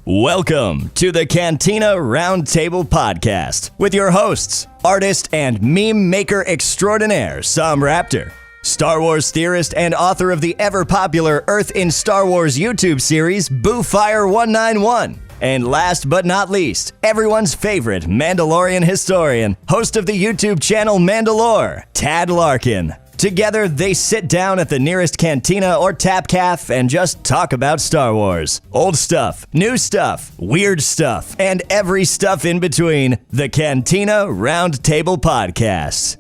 Welcome to the Cantina Roundtable podcast with your hosts, artist and meme maker extraordinaire Sam Raptor, Star Wars theorist and author of the ever-popular Earth in Star Wars YouTube series BooFire191, and last but not least, everyone's favorite Mandalorian historian, host of the YouTube channel Manda-LORE, Tad Larkin. Together, they sit down at the nearest cantina or tap caf and just talk about Star Wars. Old stuff, new stuff, weird stuff, and every stuff in between. The Cantina Roundtable Podcast.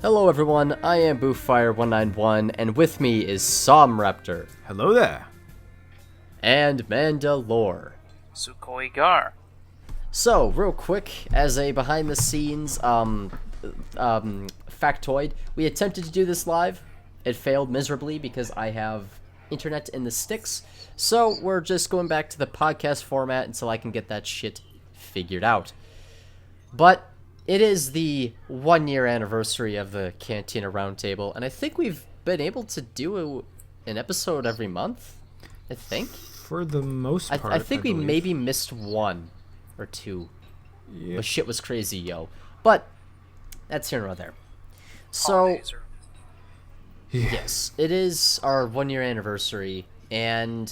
Hello everyone, I am BooFire191, and with me is Sam Raptor. Hello there. And Manda-LORE. Sukhoi Gar. So, real quick, as a behind-the-scenes factoid, we attempted to do this live. It failed miserably because I have internet in the sticks, so we're just going back to the podcast format until I can get that shit figured out. But it is the 1-year anniversary of the Cantina Roundtable, and I think we've been able to do an episode every month, I think. For the most part, I think we believe. maybe missed one or two. Yeah. But shit was crazy, yo. But that's here nor there. So, yes, it is our 1-year anniversary, and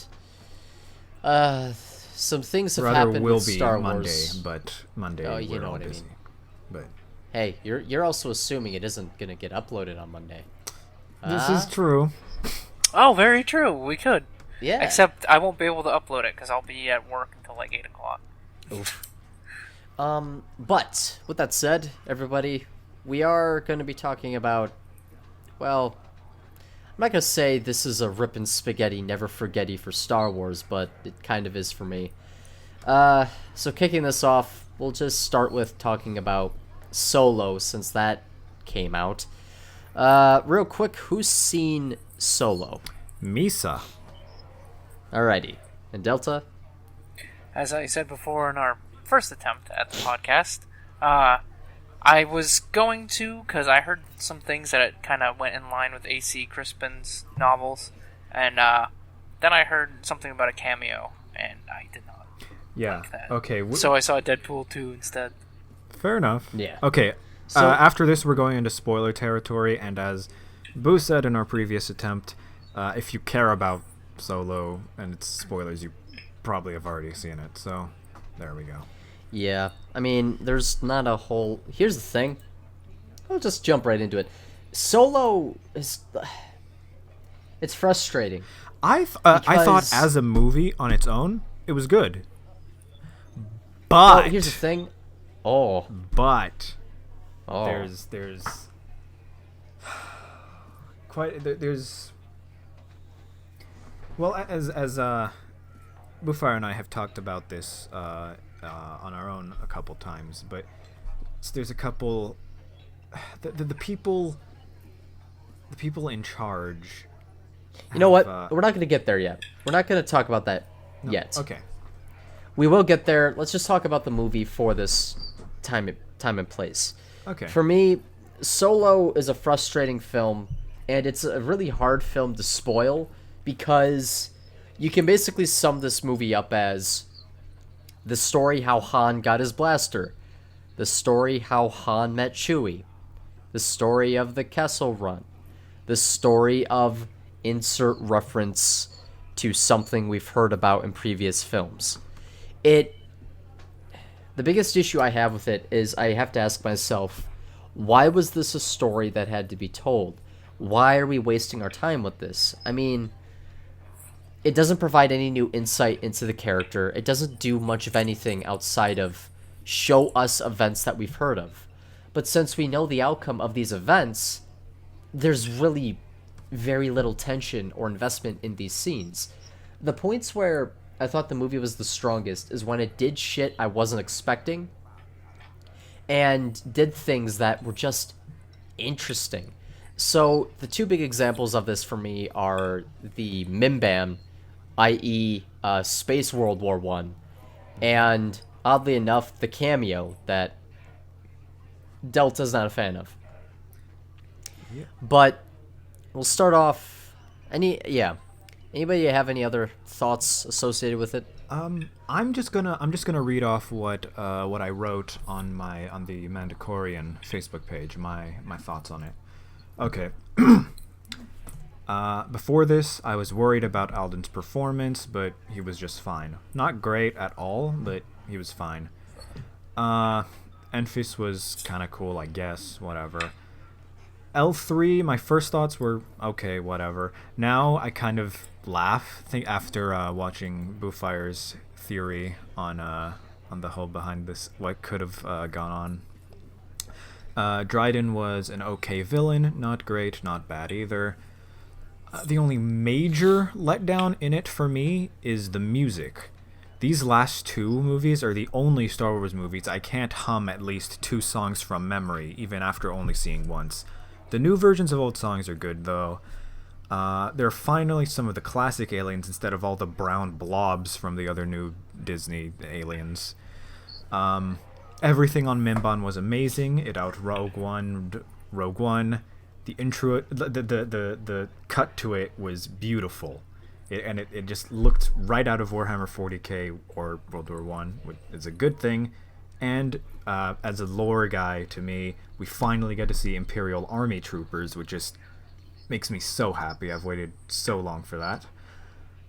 some things have happened with Star Wars. But Monday, Oh, you we're know all what I busy. mean. But Hey, you're also assuming it isn't gonna get uploaded on Monday. this is true. Oh, very true. We could. Yeah. Except I won't be able to upload it because I'll be at work until like 8 o'clock. Oof. But with that said, everybody, we are going to be talking about, well, I'm not going to say this is a rippin' spaghetti, never forgetty for Star Wars, but it kind of is for me. So kicking this off, we'll just start with talking about Solo, since that came out. Real quick, who's seen Solo? Misa. Alrighty. And Delta? As I said before in our first attempt at the podcast, I was going to, because I heard some things that it kind of went in line with A.C. Crispin's novels, and then I heard something about a cameo, and I did not like that. Okay. So I saw Deadpool 2 instead. Fair enough. Yeah. Okay. So- After this, we're going into spoiler territory, and as Boo said in our previous attempt, if you care about Solo and its spoilers, you probably have already seen it. So, there we go. Yeah, I mean, there's not a whole... Here's the thing. I'll just jump right into it. Solo is... It's frustrating. I thought Because- as a movie on its own, it was good. But But here's the thing. Oh. there's quite there's well, as Bufire and I have talked about this on our own a couple times, but there's a couple the people in charge. You know what? We're not going to get there yet. We're not going to talk about that yet. Okay. We will get there. Let's just talk about the movie for this time and place. Okay. For me, Solo is a frustrating film, and it's a really hard film to spoil because you can basically sum this movie up as the story how Han got his blaster, the story how Han met Chewie, the story of the Kessel Run, the story of insert reference to something we've heard about in previous films. The biggest issue I have with it is I have to ask myself, why was this a story that had to be told? Why are we wasting our time with this? I mean, it doesn't provide any new insight into the character. It doesn't do much of anything outside of show us events that we've heard of. But since we know the outcome of these events, there's really very little tension or investment in these scenes. The points where I thought the movie was the strongest is when it did shit I wasn't expecting and did things that were just interesting. So the two big examples of this for me are the Mimban, i.e. Space World War One, and oddly enough, the cameo that Delta's not a fan of. Yeah. But we'll start off. Anybody have any other thoughts associated with it? I'm just gonna read off what I wrote on the Mandalorian Facebook page. My thoughts on it. Okay. Before this, I was worried about Alden's performance, but he was just fine. Not great at all, but he was fine. Enfys was kind of cool, I guess. Whatever. L3, my first thoughts were okay, whatever. Now I kind of laugh. After watching Boofire's theory on the whole behind this, what could have gone on. Dryden was an okay villain, not great, not bad either. The only major letdown in it for me is the music. These last two movies are the only Star Wars movies I can't hum at least 2 songs from memory, even after only seeing once. The new versions of old songs are good, though. They're finally some of the classic aliens instead of all the brown blobs from the other new Disney aliens. Everything on Mimban was amazing. It Rogue One. The intro, the cut to it was beautiful. It just looked right out of Warhammer 40k or World War One, which is a good thing. And as a lore guy, to me, we finally get to see Imperial Army troopers, which just makes me so happy. I've waited so long for that.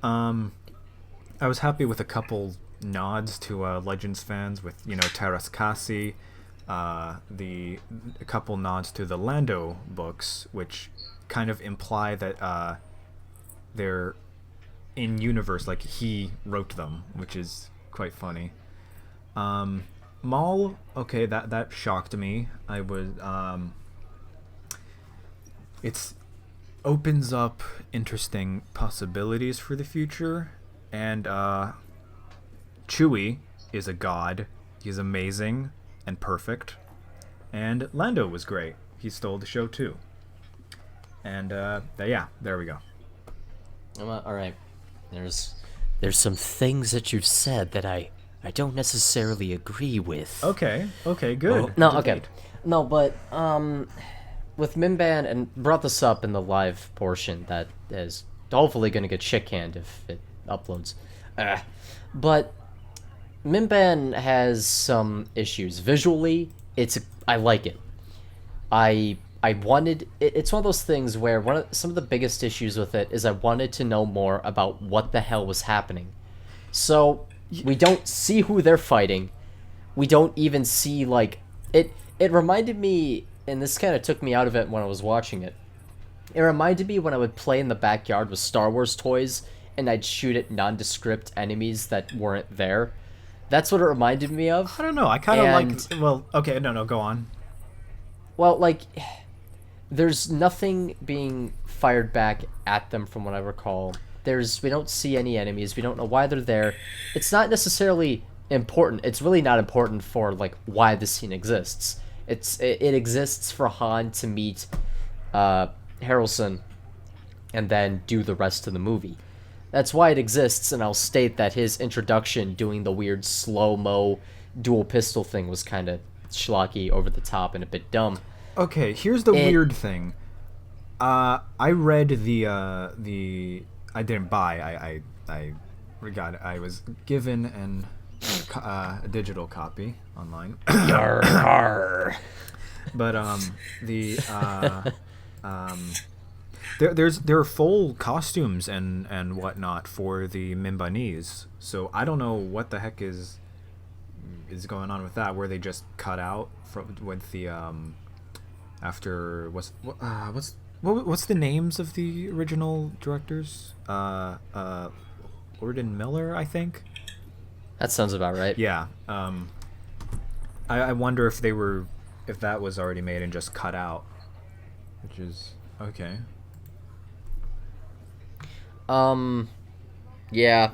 I was happy with a couple nods to Legends fans with, Taras Kasi, a couple nods to the Lando books, which kind of imply that they're in universe, like he wrote them, which is quite funny. Maul, okay, that shocked me. I was it's opens up interesting possibilities for the future, and Chewie is a god. He's amazing and perfect, and Lando was great. He stole the show too. And yeah, there we go. All right. There's some things that you've said that I don't necessarily agree with. Okay, good. No, okay. No, but with Mimban, and brought this up in the live portion that is hopefully going to get shit-canned if it uploads. But Mimban has some issues. Visually, I like it. I wanted... It's one of those things where some of the biggest issues with it is I wanted to know more about what the hell was happening. So, we don't see who they're fighting. We don't even see, like... It reminded me, and this kind of took me out of it when I was watching it. It reminded me when I would play in the backyard with Star Wars toys, and I'd shoot at nondescript enemies that weren't there. That's what it reminded me of. I don't know, I kind of like... Well, okay, no, go on. Well, like... There's nothing being fired back at them from what I recall. We don't see any enemies. We don't know why they're there. It's not necessarily important. It's really not important for like why the scene exists. It exists for Han to meet Harrelson and then do the rest of the movie. That's why it exists, and I'll state that his introduction doing the weird slow-mo dual pistol thing was kind of schlocky, over the top, and a bit dumb. Okay, here's the weird thing. I read the I didn't buy. I was given a digital copy online. Yarr. But there are full costumes and whatnot for the Mimbanese. So I don't know what the heck is going on with that. Where they just cut out with the after what's the names of the original directors? Lord and Miller, I think. That sounds about right. Yeah. I wonder if that was already made and just cut out, which is okay. Yeah.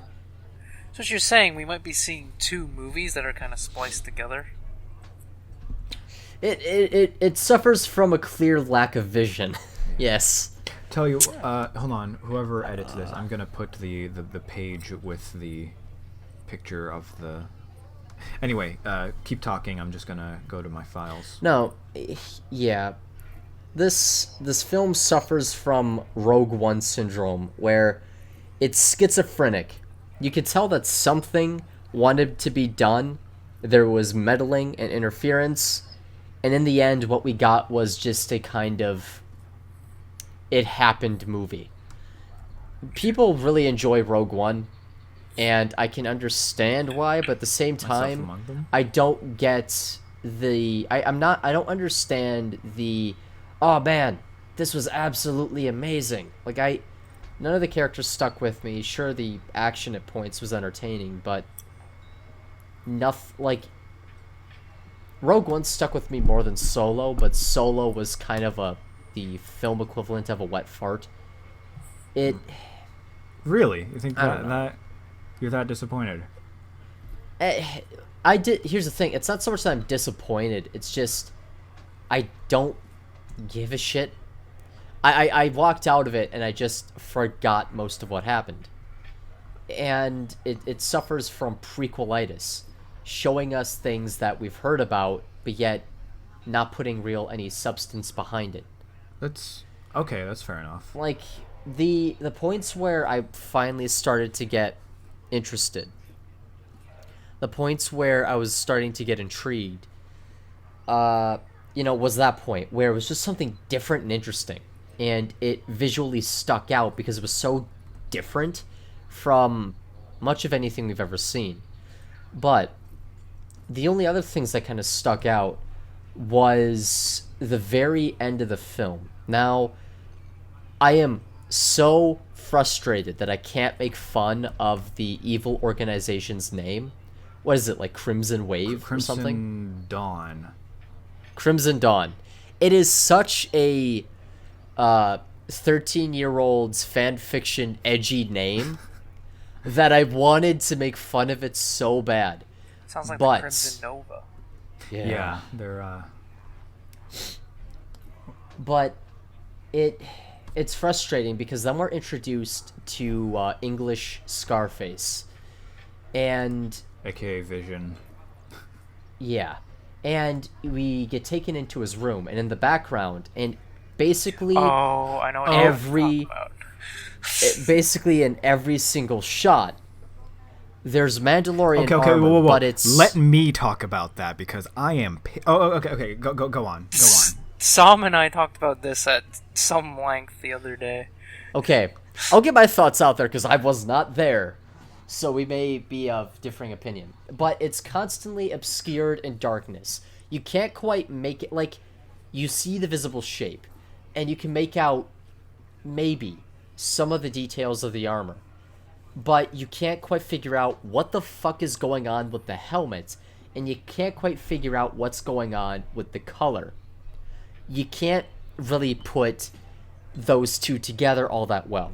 So what you're saying, we might be seeing 2 movies that are kind of spliced together? It suffers from a clear lack of vision. Yes. Tell you, hold on. Whoever edits this, I'm gonna put the page with the picture of the. Anyway, keep talking. I'm just gonna go to my files. No, yeah. This film suffers from Rogue One syndrome, where it's schizophrenic. You could tell that something wanted to be done. There was meddling and interference, and in the end, what we got was just a kind of it happened movie. People really enjoy Rogue One, and I can understand why, but at the same time, I don't get I don't understand the, oh man, this was absolutely amazing. Like, none of the characters stuck with me. Sure, the action at points was entertaining, but nothing, like, Rogue One stuck with me more than Solo, but Solo was kind of the film equivalent of a wet fart. Really? You think that you're that disappointed? Here's the thing. It's not so much that I'm disappointed. It's just I don't give a shit. I walked out of it and I just forgot most of what happened. And it suffers from prequelitis, showing us things that we've heard about, but yet not putting any substance behind it. That's okay. That's fair enough. Like, the points where I finally started to get interested, the points where I was starting to get intrigued, was that point where it was just something different and interesting, and it visually stuck out because it was so different from much of anything we've ever seen. But the only other things that kind of stuck out was the very end of the film. Now, I am so frustrated that I can't make fun of the evil organization's name. What is it, like Crimson Wave or something? Crimson Dawn. Crimson Dawn. It is such a 13-year-old's fan fiction edgy name that I wanted to make fun of it so bad. Sounds like the Crimson Nova. Yeah, they're But it's frustrating because then we're introduced to English Scarface, and aka Vision. Yeah, and we get taken into his room, and in the background, and basically, oh, I know what you're talking about. Basically in every single shot, there's Mandalorian armor, whoa. but it's... Let me talk about that because I am. Okay. Go on. Sam and I talked about this at some length the other day. Okay, I'll get my thoughts out there because I was not there, so we may be of differing opinion. But it's constantly obscured in darkness. You can't quite make it, like, you see the visible shape, and you can make out, maybe, some of the details of the armor. But you can't quite figure out what the fuck is going on with the helmet, and you can't quite figure out what's going on with the color. You can't really put those two together all that well.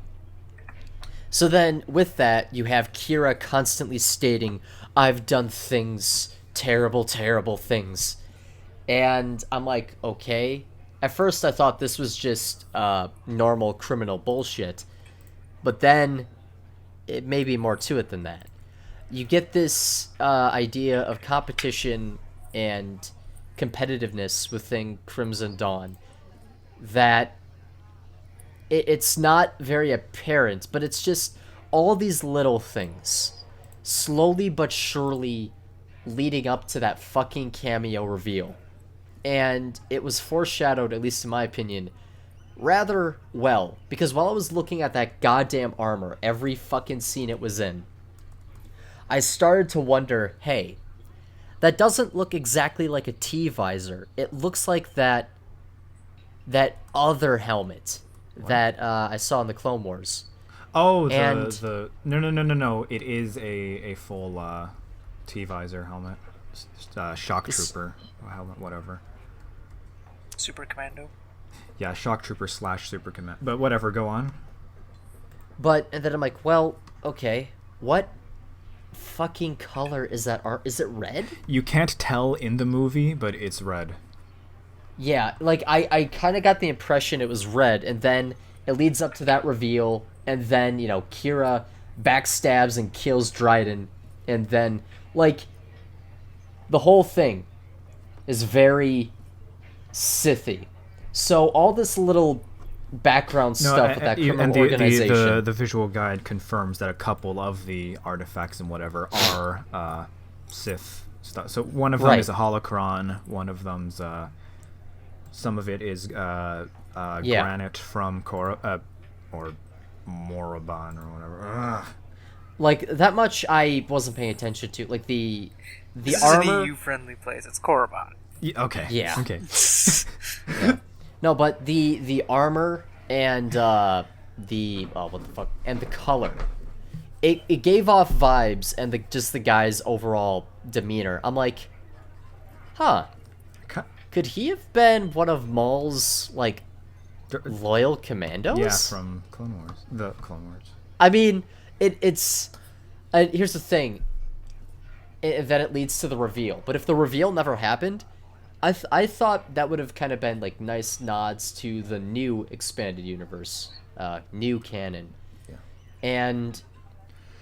So then, with that, you have Kira constantly stating, I've done things, terrible, terrible things. And I'm like, okay. At first I thought this was just normal criminal bullshit. But then, it may be more to it than that. You get this idea of competition and competitiveness within Crimson Dawn that it's not very apparent, but it's just all these little things slowly but surely leading up to that fucking cameo reveal. And it was foreshadowed, at least in my opinion, rather well, because while I was looking at that goddamn armor every fucking scene it was in, I started to wonder, hey, that doesn't look exactly like a T-visor. It looks like that other helmet that I saw in the Clone Wars. Oh, no. It is a full T-visor helmet. Shock Trooper helmet, whatever. Super Commando. Yeah, Shock Trooper / Super Commando. But whatever, go on. And then I'm like, well, okay, what fucking color is that art? Is it red? You can't tell in the movie, but it's red. Yeah, like, I kind of got the impression it was red, and then it leads up to that reveal, and then, Kira backstabs and kills Dryden, and then, like, the whole thing is very Sithy. So all this little background stuff with that criminal organization. The visual guide confirms that a couple of the artifacts and whatever are Sith stuff. So one of them is a holocron. One of them's some of it is granite from or Morabon or whatever. Ugh. Like, that much I wasn't paying attention to. Like, the this armor... is an EU-friendly place. It's Korriban. Okay. Yeah. Okay. Yeah. No, but the armor and what the fuck, and the color, it gave off vibes, and the guy's overall demeanor. I'm like, huh, could he have been one of Maul's like loyal commandos? Yeah, from Clone Wars. The Clone Wars. I mean, it's here's the thing. That it leads to the reveal, but if the reveal never happened, I thought that would have kind of been like nice nods to the new expanded universe, new canon, and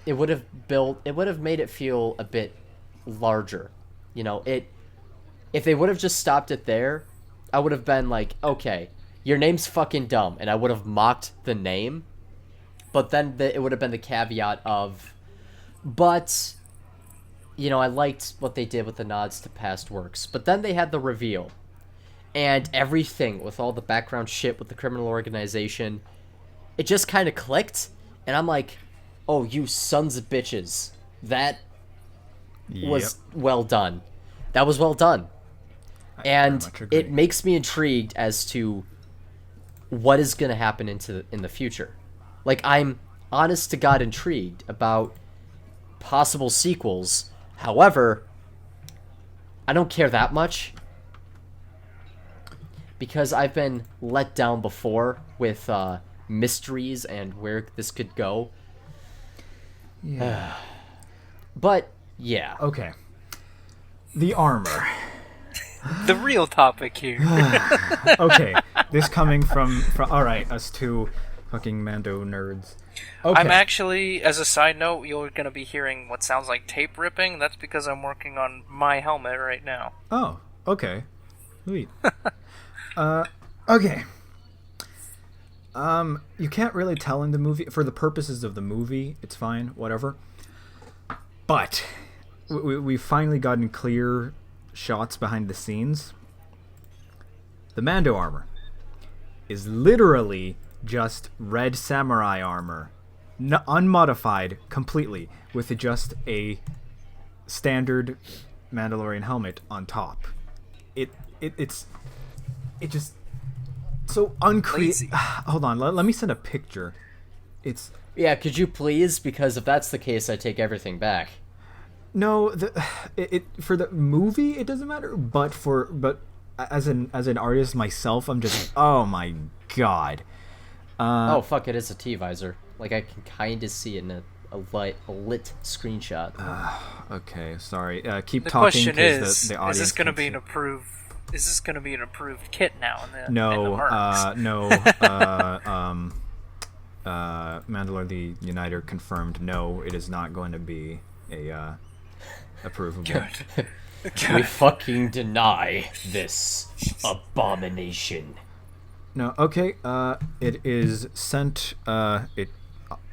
it would have made it feel a bit larger, you know. If they would have just stopped it there, I would have been like, okay, your name's fucking dumb, and I would have mocked the name, but then it would have been the caveat of, but, you know, I liked what they did with the nods to past works. But then they had the reveal, and everything with all the background shit with the criminal organization, it just kind of clicked, and I'm like, oh, you sons of bitches, that was well done. That was well done. And it makes me intrigued as to what is going to happen in the future. Like, I'm honest to God intrigued about possible sequels. However, I don't care that much, because I've been let down before with mysteries and where this could go. Yeah. But, yeah. Okay. The armor. The real topic here. Okay. This coming from alright, us two fucking Mando nerds. Okay. I'm actually, as a side note, you're going to be hearing what sounds like tape ripping. That's because I'm working on my helmet right now. Oh, okay. Sweet. Okay. You can't really tell in the movie. For the purposes of the movie, it's fine, whatever. But we've finally gotten clear shots behind the scenes. The Mando armor is literally just red samurai armor, unmodified completely, with just a standard Mandalorian helmet on top. It's just so uncreative. Hold on, let me send a picture. It's Yeah, could you please? Because if that's the case, I take everything back. no, for the movie it doesn't matter, but as an artist myself, I'm just oh my god. Oh fuck! It is a T-visor. Like, I can kind of see it in a lit screenshot. Okay, sorry. Keep The talking. question The audience is this going to can't be see. an approved? Is this going to be an approved kit now? In the No, mercs? no. Mandalore the Uniter confirmed. No, it is not going to be a approvable. We fucking deny this abomination. No, okay. It is sent.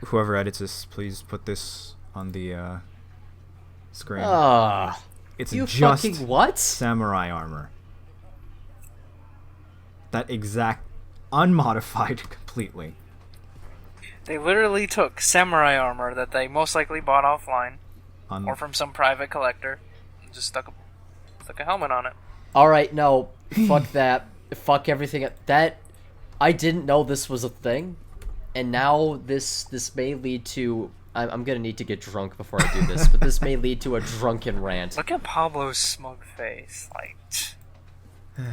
Whoever edits this, please put this on the screen. It's You just fucking what? samurai armor. That exact, unmodified completely. They literally took samurai armor that they most likely bought offline or from some private collector and just stuck a helmet on it. Alright, no. Fuck that. Fuck everything. That... I didn't know this was a thing, and now this may lead to... I'm gonna need to get drunk before I do this, but this may lead to a drunken rant. Look at Pablo's smug face. Like,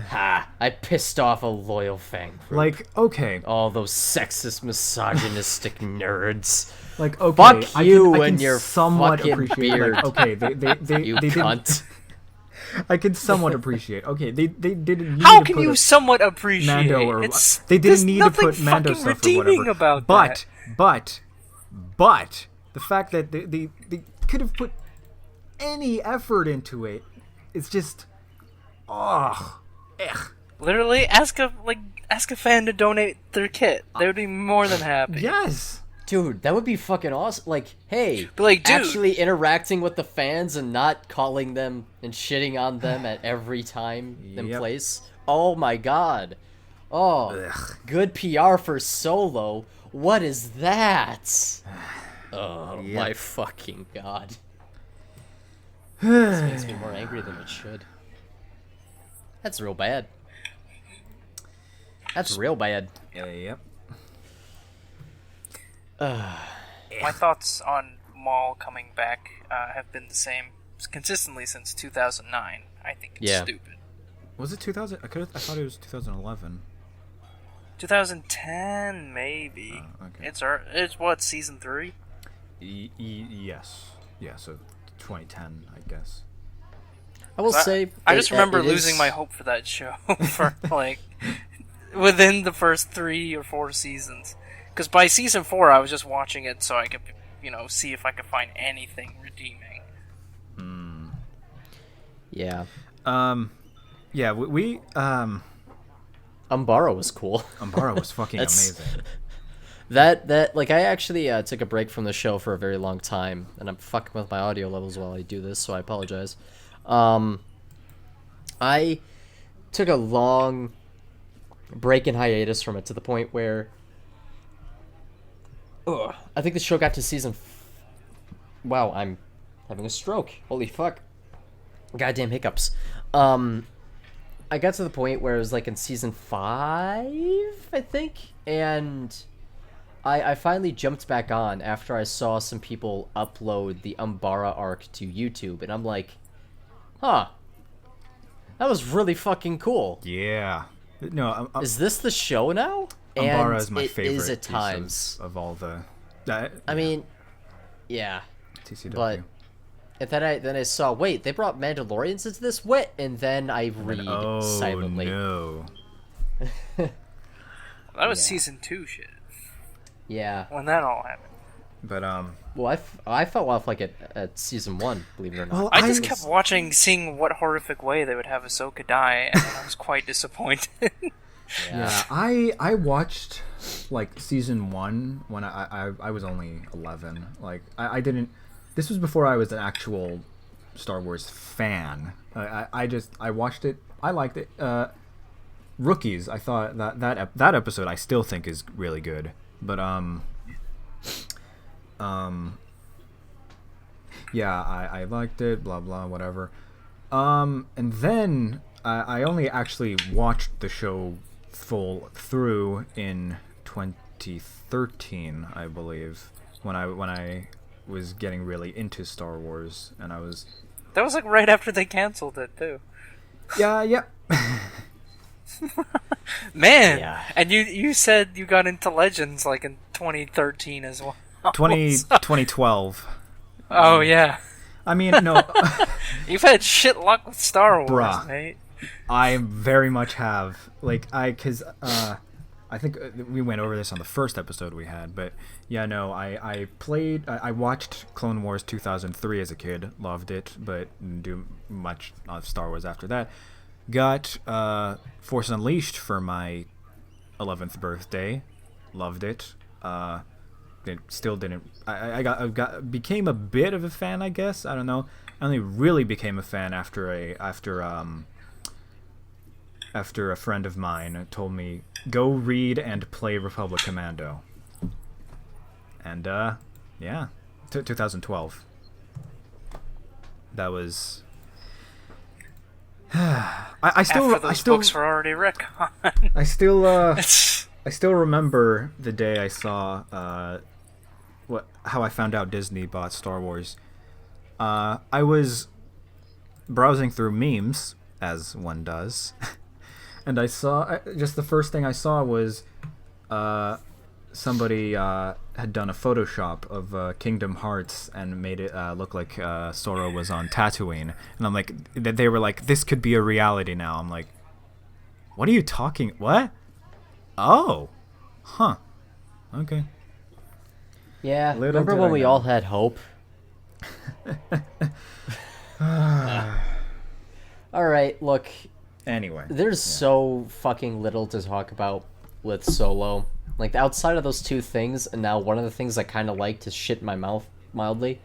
Ha! I pissed off a loyal Fang group. Like, okay. All those sexist, misogynistic nerds. Like, okay. Fuck you I can and your somewhat fucking appreciate, beard. Like, okay, they You didn't. cunt. I can somewhat appreciate. Okay, they didn't need how to can put you a somewhat appreciate? Mando or It's, they there's didn't need to nothing put Mando fucking stuff or redeeming whatever. about but that. but the fact that they could have put any effort into it, it's just Literally, ask a fan to donate their kit. They would be more than happy. Yes. Dude, that would be fucking awesome. Like, hey, But, like, dude, actually interacting with the fans and not calling them and shitting on them at every time and Yep. place. Oh my god. Oh, Ugh. good PR for Solo. What is that? Oh Yep. my fucking god. This makes me more angry than it should. That's real bad. That's real bad. Yep. my thoughts on Maul coming back have been the same consistently since 2009. I think it's Yeah. stupid. Was it 2000? I thought it was 2011. 2010, maybe. Okay. It's what, season 3? Yes. Yeah. So 2010, I guess. I will say, I just remember it losing is- my hope for that show for like within the first 3 or 4 seasons. Because by season 4, I was just watching it so I could, see if I could find anything redeeming. Yeah. Yeah. We Umbara was cool. Umbara was fucking That's- amazing. That like I actually took a break from the show for a very long time, and I'm fucking with my audio levels while I do this, so I apologize. I took a long break and hiatus from it to the point where I think the show got to season. Wow, I'm having a stroke. Holy fuck! Goddamn hiccups. I got to the point where it was like in season 5, I think, and I finally jumped back on after I saw some people upload the Umbara arc to YouTube, and I'm like, huh, that was really fucking cool. Yeah. No. Is this the show now? Umbara And is my it favorite is at pieces times. of all the. I mean, yeah, TCW. but and then I saw, wait, they brought Mandalorians into this? What? And then I read silently. No. That was season 2 shit. Yeah. When that all happened. But Well, I fell off like at season 1, believe it or not. Well, I just kept watching, seeing what horrific way they would have Ahsoka die, and I was quite disappointed. Yeah, I watched like season 1 when I was only 11. Like I didn't. This was before I was an actual Star Wars fan. I watched it. I liked it. Rookies. I thought that episode I still think is really good. But yeah, I liked it. Blah blah whatever. And then I only actually watched the show full through in 2013, I believe, when I was getting really into Star Wars, and I was That was like right after they canceled it, too. yeah. Man! Yeah. And you said you got into Legends like in 2013 as well. 2012. Oh, yeah. I mean, no, You've had shit luck with Star Wars, Bruh. mate. I very much have. Like, because I think we went over this on the first episode we had, but yeah, no, I watched Clone Wars 2003 as a kid, loved it, but didn't do much of Star Wars after that. Got Force Unleashed for my 11th birthday, loved it. Still didn't. I became a bit of a fan, I guess. I don't know. I only really became a fan after a friend of mine told me, go read and play Republic Commando. And yeah, 2012. That was. I still books were already retconned. I still remember the day I saw how I found out Disney bought Star Wars. I was browsing through memes, as one does, and I saw just the first thing I saw was somebody had done a Photoshop of Kingdom Hearts and made it look like Sora was on Tatooine, and I'm like, they were like, this could be a reality now. I'm like, what are you talking? What? Oh, huh, okay. Yeah, Little remember did when I we know. all had hope? All right, look, Anyway. There's so fucking little to talk about with Solo. Like, outside of those two things, and now one of the things I kind of like to shit in my mouth, mildly,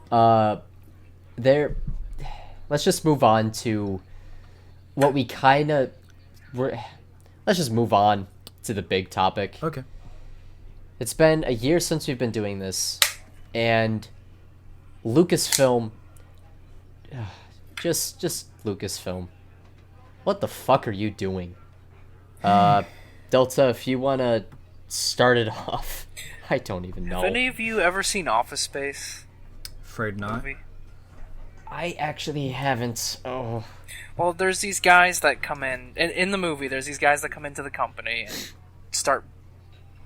let's just move on to what we kind of... Let's just move on to the big topic. Okay. It's been a year since we've been doing this, and Lucasfilm... Just Lucasfilm. What the fuck are you doing? Delta, if you want to start it off, I don't even know. Have any of you ever seen Office Space? Afraid not. Movie? I actually haven't. Oh. Well, there's these guys that come in the movie, there's these guys that come into the company and start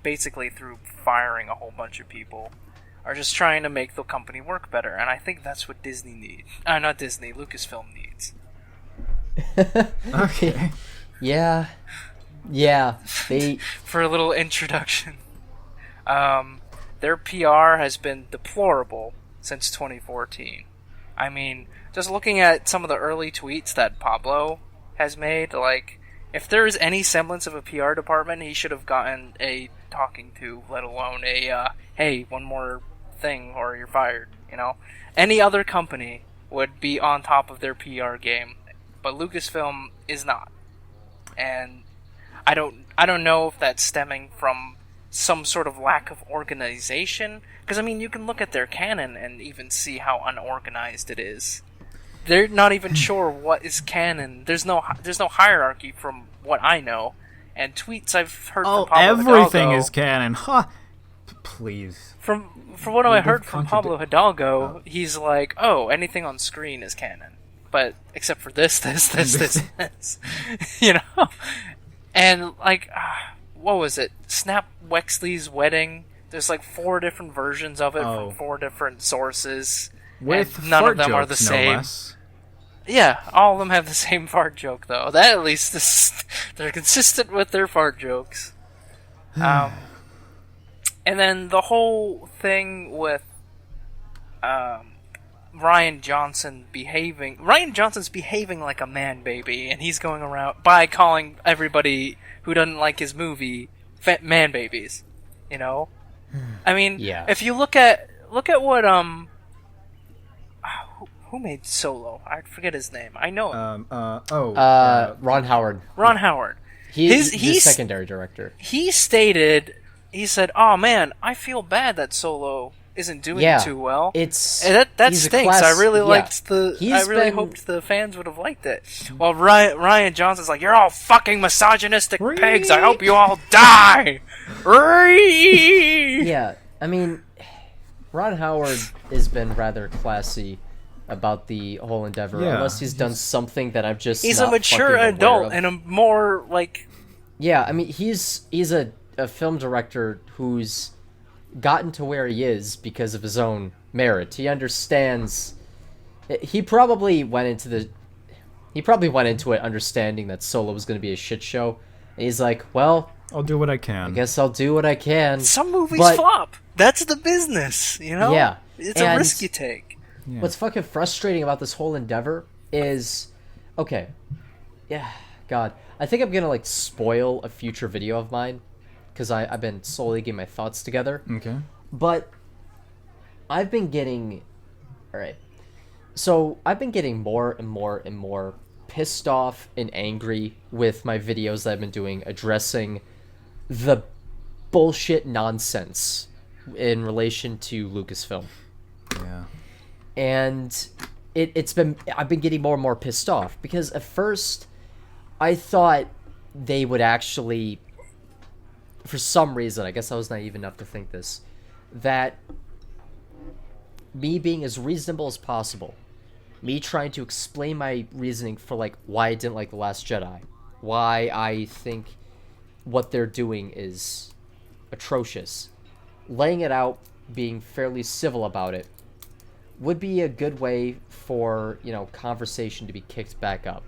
basically through firing a whole bunch of people, are just trying to make the company work better, and I think that's what Disney needs. Not Disney, Lucasfilm needs. Okay. Yeah, they... For a little introduction. Their PR has been deplorable since 2014. I mean, just looking at some of the early tweets that Pablo has made, like, if there is any semblance of a PR department, he should have gotten a talking to, let alone a, hey, one more thing or you're fired, you know? Any other company would be on top of their PR game, but Lucasfilm is not. And I don't know if that's stemming from some sort of lack of organization, because I mean, you can look at their canon and even see how unorganized it is. They're not even sure what is canon. There's no hierarchy from what I know, and tweets I've heard from Pablo everything Hidalgo, is canon. Huh? Please. From what I heard from Pablo Hidalgo, he's like, oh, anything on screen is canon, but except for this, you know. And like, what was it? Snap Wexley's wedding. There's like 4 different versions of it from 4 different sources. With and none of them fart are the jokes, same. No less. Yeah, all of them have the same fart joke though. That at least they're consistent with their fart jokes. And then the whole thing with Ryan Johnson's behaving like a man baby, and he's going around by calling everybody who doesn't like his movie man babies. You know, I mean, Yeah. if you look at what who made Solo? I forget his name. I know him. Ron Howard. Ron Howard. He's He's secondary director. He said, "Oh man, I feel bad that Solo isn't doing too well. It's And that he's a stinks. class- I really yeah. liked I really hoped the fans would have liked it." Well, Ryan Johnson's like, "You're all fucking misogynistic pigs. I hope you all die." Yeah, I mean, Ron Howard has been rather classy about the whole endeavor, Yeah, unless he's done something that I'm just He's not a mature fucking aware adult of. and a more like. Yeah, I mean, he's a film director who's gotten to where he is because of his own merit. He understands. He probably went into it understanding that Solo was going to be a shit show. And he's like, well, I'll do what I can. I guess I'll do what I can. Some movies But- flop. That's the business, you know? Yeah. It's a And- risk you take. Yeah. What's fucking frustrating about this whole endeavor is, okay, yeah, God, I think I'm gonna like spoil a future video of mine because I've been slowly getting my thoughts together. Okay. But I've been getting, all right, so I've been getting more and more and more pissed off and angry with my videos that I've been doing addressing the bullshit nonsense in relation to Lucasfilm. Yeah. And I've been getting more and more pissed off because at first I thought they would actually, for some reason, I guess I was naive enough to think this, that me being as reasonable as possible, me trying to explain my reasoning for like why I didn't like The Last Jedi, why I think what they're doing is atrocious, laying it out, being fairly civil about it, would be a good way for, conversation to be kicked back up.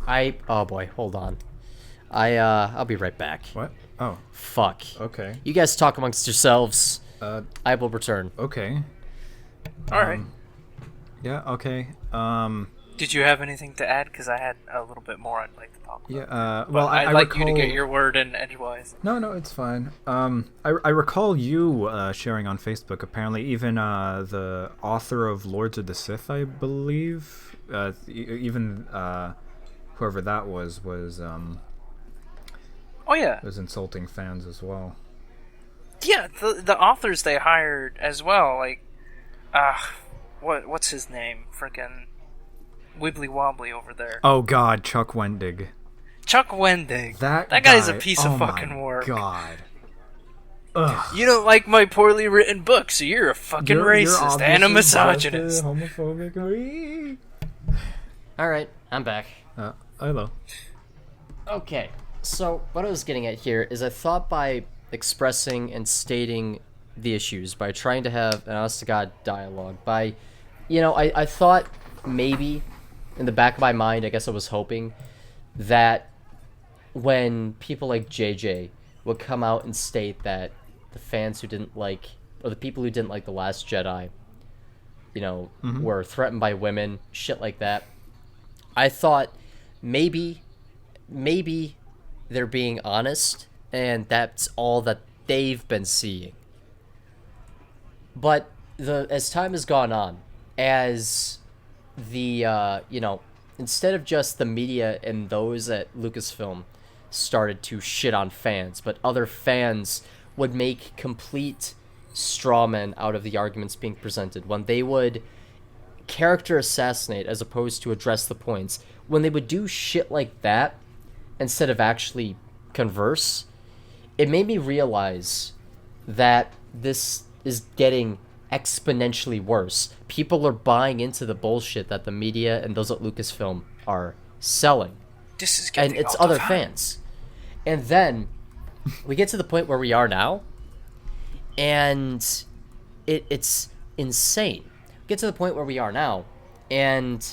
Oh boy, hold on. I'll be right back. What? Oh. Fuck. Okay. You guys talk amongst yourselves. I will return. Okay. All right. Yeah. Okay. Did you have anything to add? Because I had a little bit more I'd like to talk about. Yeah, But well, I'd I like recall... you to get your word in edgewise. No, it's fine. I recall you sharing on Facebook, apparently, even the author of Lords of the Sith, I believe, even whoever that was Oh yeah, was insulting fans as well. yeah. The authors they hired as well, like, what's his name? Frickin' Wibbly Wobbly over there. Oh God, Chuck Wendig. Chuck Wendig. That guy's a guy, piece of fucking work. God. Ugh. You don't like my poorly written book, so you're a fucking racist and a misogynist. Homophobic. All right, I'm back. Hello. Okay, so what I was getting at here is I thought by expressing and stating the issues, by trying to have an honest-to-God dialogue, by, I thought maybe, in the back of my mind, I guess I was hoping, that when people like JJ would come out and state that the fans who didn't like, or the people who didn't like The Last Jedi, were threatened by women, shit like that, I thought maybe they're being honest, and that's all that they've been seeing. But as time has gone on, as the instead of just the media and those at Lucasfilm started to shit on fans, but other fans would make complete straw men out of the arguments being presented, when they would character assassinate as opposed to address the points, when they would do shit like that instead of actually converse, it made me realize that this is getting exponentially worse. People are buying into the bullshit that the media and those at Lucasfilm are selling. This is getting and it's out of other hand. fans. And then we get to the point where we are now, and it's insane. We get to the point where we are now, and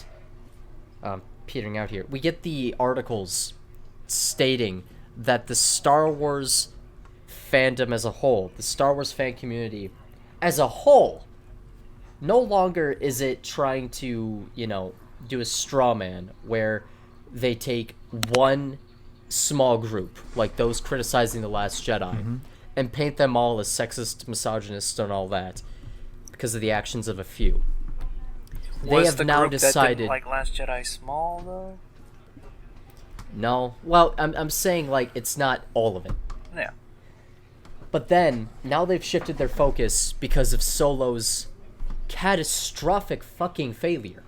petering out here. We get the articles stating that the Star Wars fandom as a whole, the Star Wars fan community as a whole, no longer is it trying to, do a straw man where they take one small group, like those criticizing The Last Jedi, and paint them all as sexist, misogynist, and all that because of the actions of a few. They have now decided. That didn't like Last Jedi small though? No, well, I'm saying like it's not all of it. Yeah. But then now they've shifted their focus because of Solo's catastrophic fucking failure,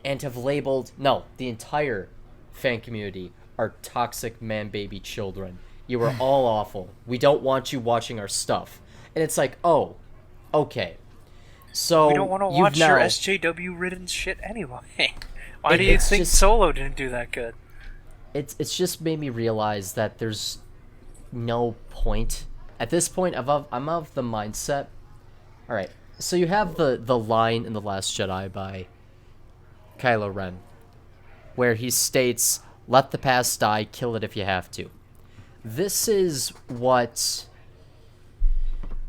and have labeled the entire fan community are toxic man-baby children. You are all awful. We don't want you watching our stuff. And it's like, oh, okay. So we don't want to watch your SJW-ridden shit anyway. Why do you it's think just, Solo didn't do that good? It's just made me realize that there's no point. At this point, I'm of the mindset. All right, so you have the line in The Last Jedi by Kylo Ren, where he states, "Let the past die, kill it if you have to." This is what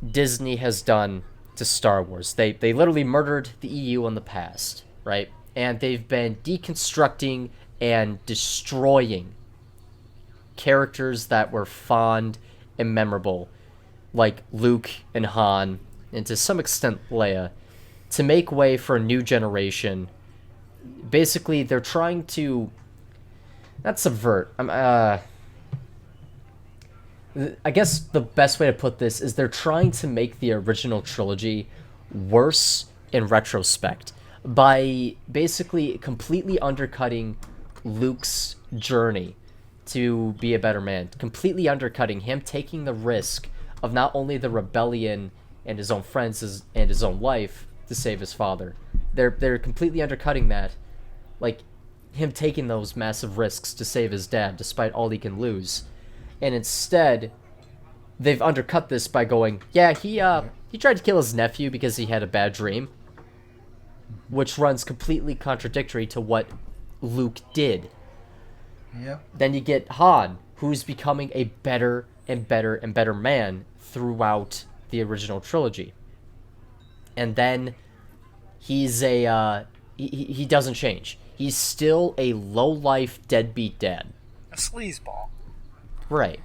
Disney has done to Star Wars. They literally murdered the EU in the past, right? And they've been deconstructing and destroying characters that were fond and memorable, like Luke and Han, and to some extent Leia, to make way for a new generation. Basically, they're trying to not subvert. I guess the best way to put this is they're trying to make the original trilogy worse in retrospect by basically completely undercutting Luke's journey to be a better man, completely undercutting him taking the risk of not only the rebellion and his own friends and his own life to save his father. They're completely undercutting that, like him taking those massive risks to save his dad despite all he can lose. And instead, they've undercut this by going, yeah, he tried to kill his nephew because he had a bad dream, which runs completely contradictory to what Luke did. Yep. Then you get Han, who's becoming a better and better and better man throughout the original trilogy. And then he's he doesn't change. He's still a low-life, deadbeat dad. A sleazeball. Right.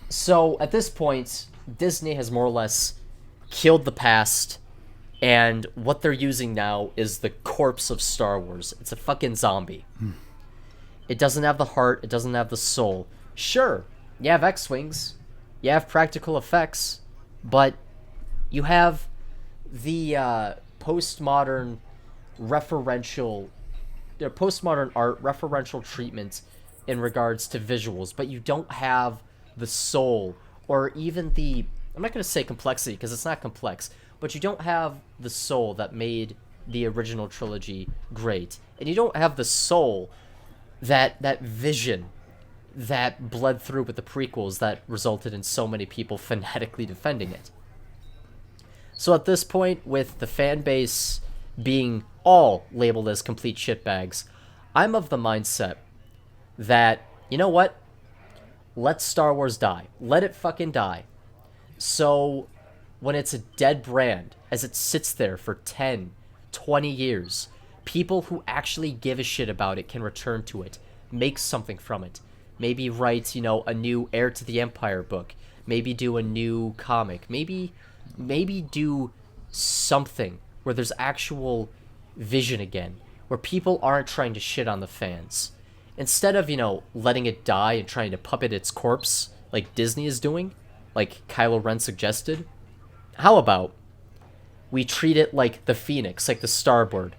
So, at this point, Disney has more or less killed the past, and what they're using now is the corpse of Star Wars. It's a fucking zombie. It doesn't have the heart, it doesn't have the soul. Sure, you have X-Wings, you have practical effects, but you have the postmodern art referential treatment in regards to visuals, but you don't have the soul or even the, I'm not going to say complexity because it's not complex, but you don't have the soul that made the original trilogy great, and you don't have the soul, that vision that bled through with the prequels that resulted in so many people fanatically defending it. So at this point, with the fan base being all labeled as complete shitbags, I'm of the mindset that, you know what? Let Star Wars die. Let it fucking die. So when it's a dead brand, as it sits there for 10, 20 years, people who actually give a shit about it can return to it, make something from it. Maybe write, a new Heir to the Empire book. Maybe do a new comic. Maybe do something where there's actual vision again, where people aren't trying to shit on the fans. Instead of, letting it die and trying to puppet its corpse like Disney is doing, like Kylo Ren suggested, how about we treat it like the Phoenix, like the Starbird.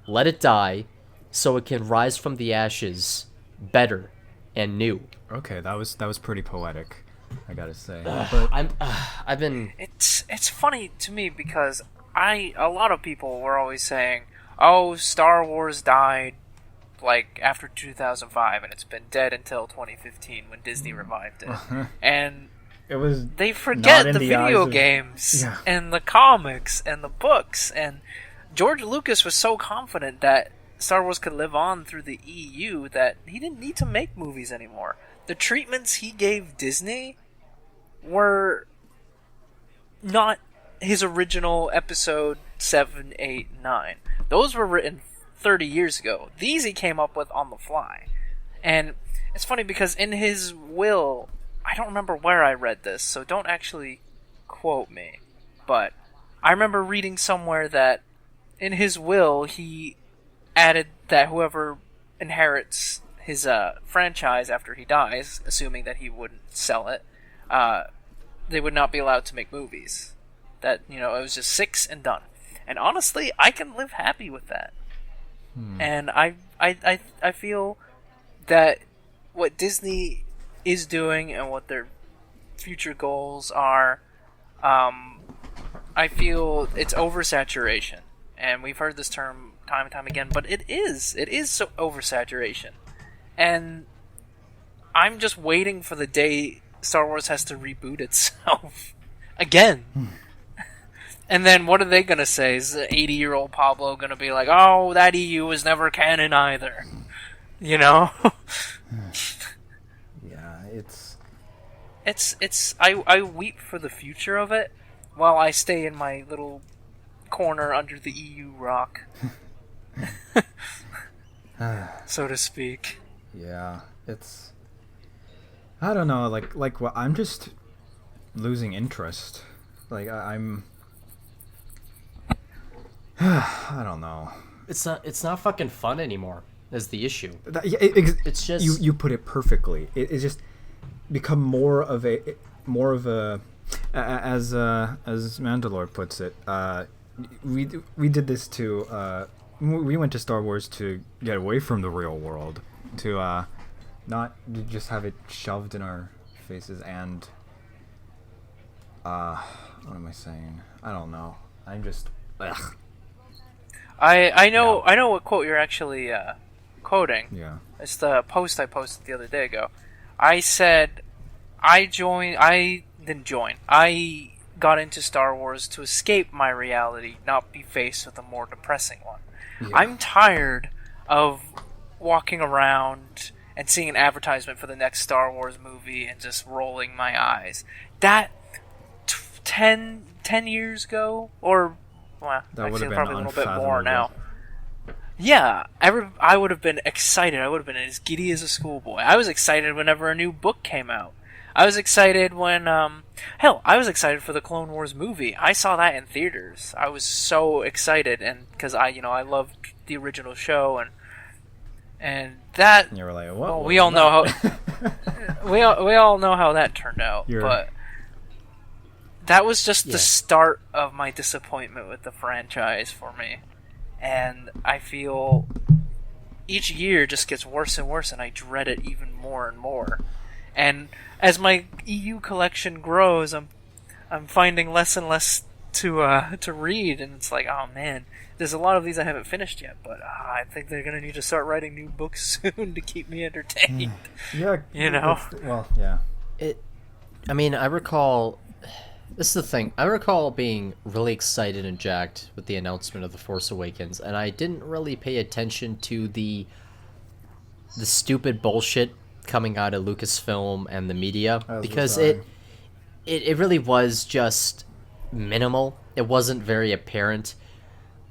Let it die so it can rise from the ashes better and new. Okay, that was pretty poetic, I gotta say. I've been... It's funny to me because a lot of people were always saying, oh, Star Wars died like after 2005 and it's been dead until 2015 when Disney revived it. And they forget the video games and the comics and the books, and George Lucas was so confident that Star Wars could live on through the EU that he didn't need to make movies anymore. The treatments he gave Disney were not his original episode 7, 8, 9. Those were written 30 years ago. These he came up with on the fly. And it's funny because in his will, I don't remember where I read this, so don't actually quote me, but I remember reading somewhere that in his will he added that whoever inherits his franchise after he dies, assuming that he wouldn't sell it, they would not be allowed to make movies. That, it was just 6 and done. And honestly, I can live happy with that. And I feel that what Disney is doing and what their future goals are, I feel it's oversaturation. And we've heard this term time and time again, but it is so oversaturation. And I'm just waiting for the day Star Wars has to reboot itself again. And then what are they going to say? Is the 80-year-old Pablo going to be like, oh, that EU was never canon either? Yeah, I weep for the future of it while I stay in my little corner under the EU rock. So to speak. Yeah, I don't know, like what, I'm just losing interest. Like I'm I don't know. It's not fucking fun anymore. Is the issue? It's just you put it perfectly. It's just become more of a as Manda-LORE puts it. We did this to we went to Star Wars to get away from the real world, to not just have it shoved in our faces. And what am I saying? I don't know. I'm just ugh. I know what quote you're actually quoting. Yeah. It's the post I posted the other day ago. I said I got into Star Wars to escape my reality, not be faced with a more depressing one. Yeah. I'm tired of walking around and seeing an advertisement for the next Star Wars movie and just rolling my eyes. That 10 years ago, or Well, That would actually, have been probably a little bit more unfathomable. now. Yeah, I would have been excited. I would have been as giddy as a schoolboy. I was excited whenever a new book came out. I was excited when, hell, I was excited for the Clone Wars movie. I saw that in theaters. I was so excited, and because I loved the original show, and that. And you were like, what? Well, What we all was know that? how we all know how that turned out, but that was just the start of my disappointment with the franchise for me. And I feel each year just gets worse and worse, and I dread it even more and more. And as my EU collection grows, I'm finding less and less to read, and it's like, oh man, there's a lot of these I haven't finished yet, but I think they're gonna need to start writing new books soon to keep me entertained. Yeah, you know. Well, yeah. I mean, I recall. This is the thing. I recall being really excited and jacked with the announcement of The Force Awakens, and I didn't really pay attention to the stupid bullshit coming out of Lucasfilm and the media, because it really was just minimal. It wasn't very apparent.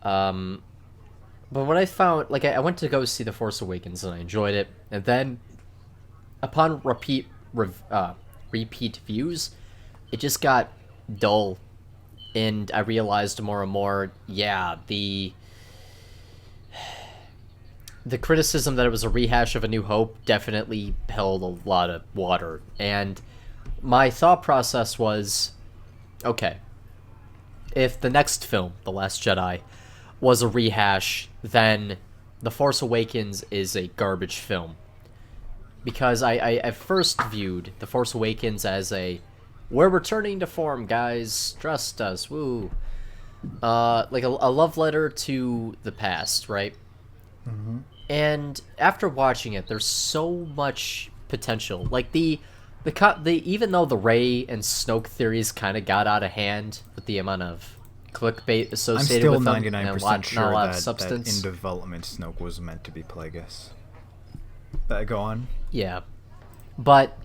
But what I found, like, I went to go see The Force Awakens and I enjoyed it, and then upon repeat views, it just got dull, and I realized more and more, the criticism that it was a rehash of A New Hope definitely held a lot of water, and my thought process was, okay, if the next film, The Last Jedi, was a rehash, then The Force Awakens is a garbage film. Because I first viewed The Force Awakens as we're returning to form, guys, trust us, woo. Like a love letter to the past, right? Mm-hmm. And after watching it, there's so much potential. Like the even though the Rey and Snoke theories kind of got out of hand with the amount of clickbait associated with them, I'm still 99% not sure a lot of that substance. in development Snoke was meant to be Plagueis. Go on. Yeah, but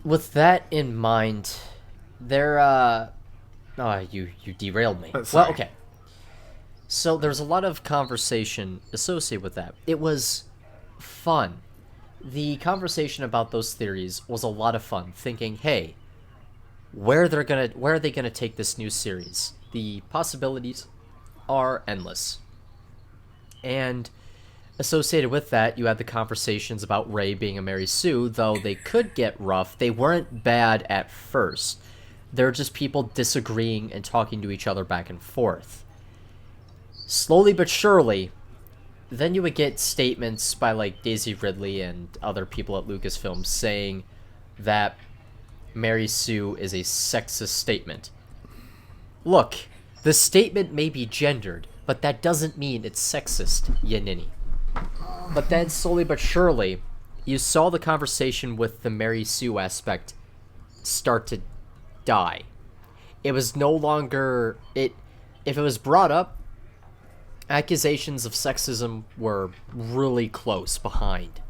with that in mind, you derailed me. Well, okay. So there's a lot of conversation associated with that. It was fun. The conversation about those theories was a lot of fun. Thinking, hey, where are they gonna take this new series? The possibilities are endless. And associated with that, you had the conversations about Rey being a Mary Sue, though they could get rough. They weren't bad at first. They're just people disagreeing and talking to each other back and forth. Slowly but surely, then you would get statements by like Daisy Ridley and other people at Lucasfilm saying that Mary Sue is a sexist statement. Look, the statement may be gendered, but that doesn't mean it's sexist, ya ninny. But then, slowly but surely, you saw the conversation with the Mary Sue aspect start to die. It was no longer... If it was brought up, accusations of sexism were really close behind.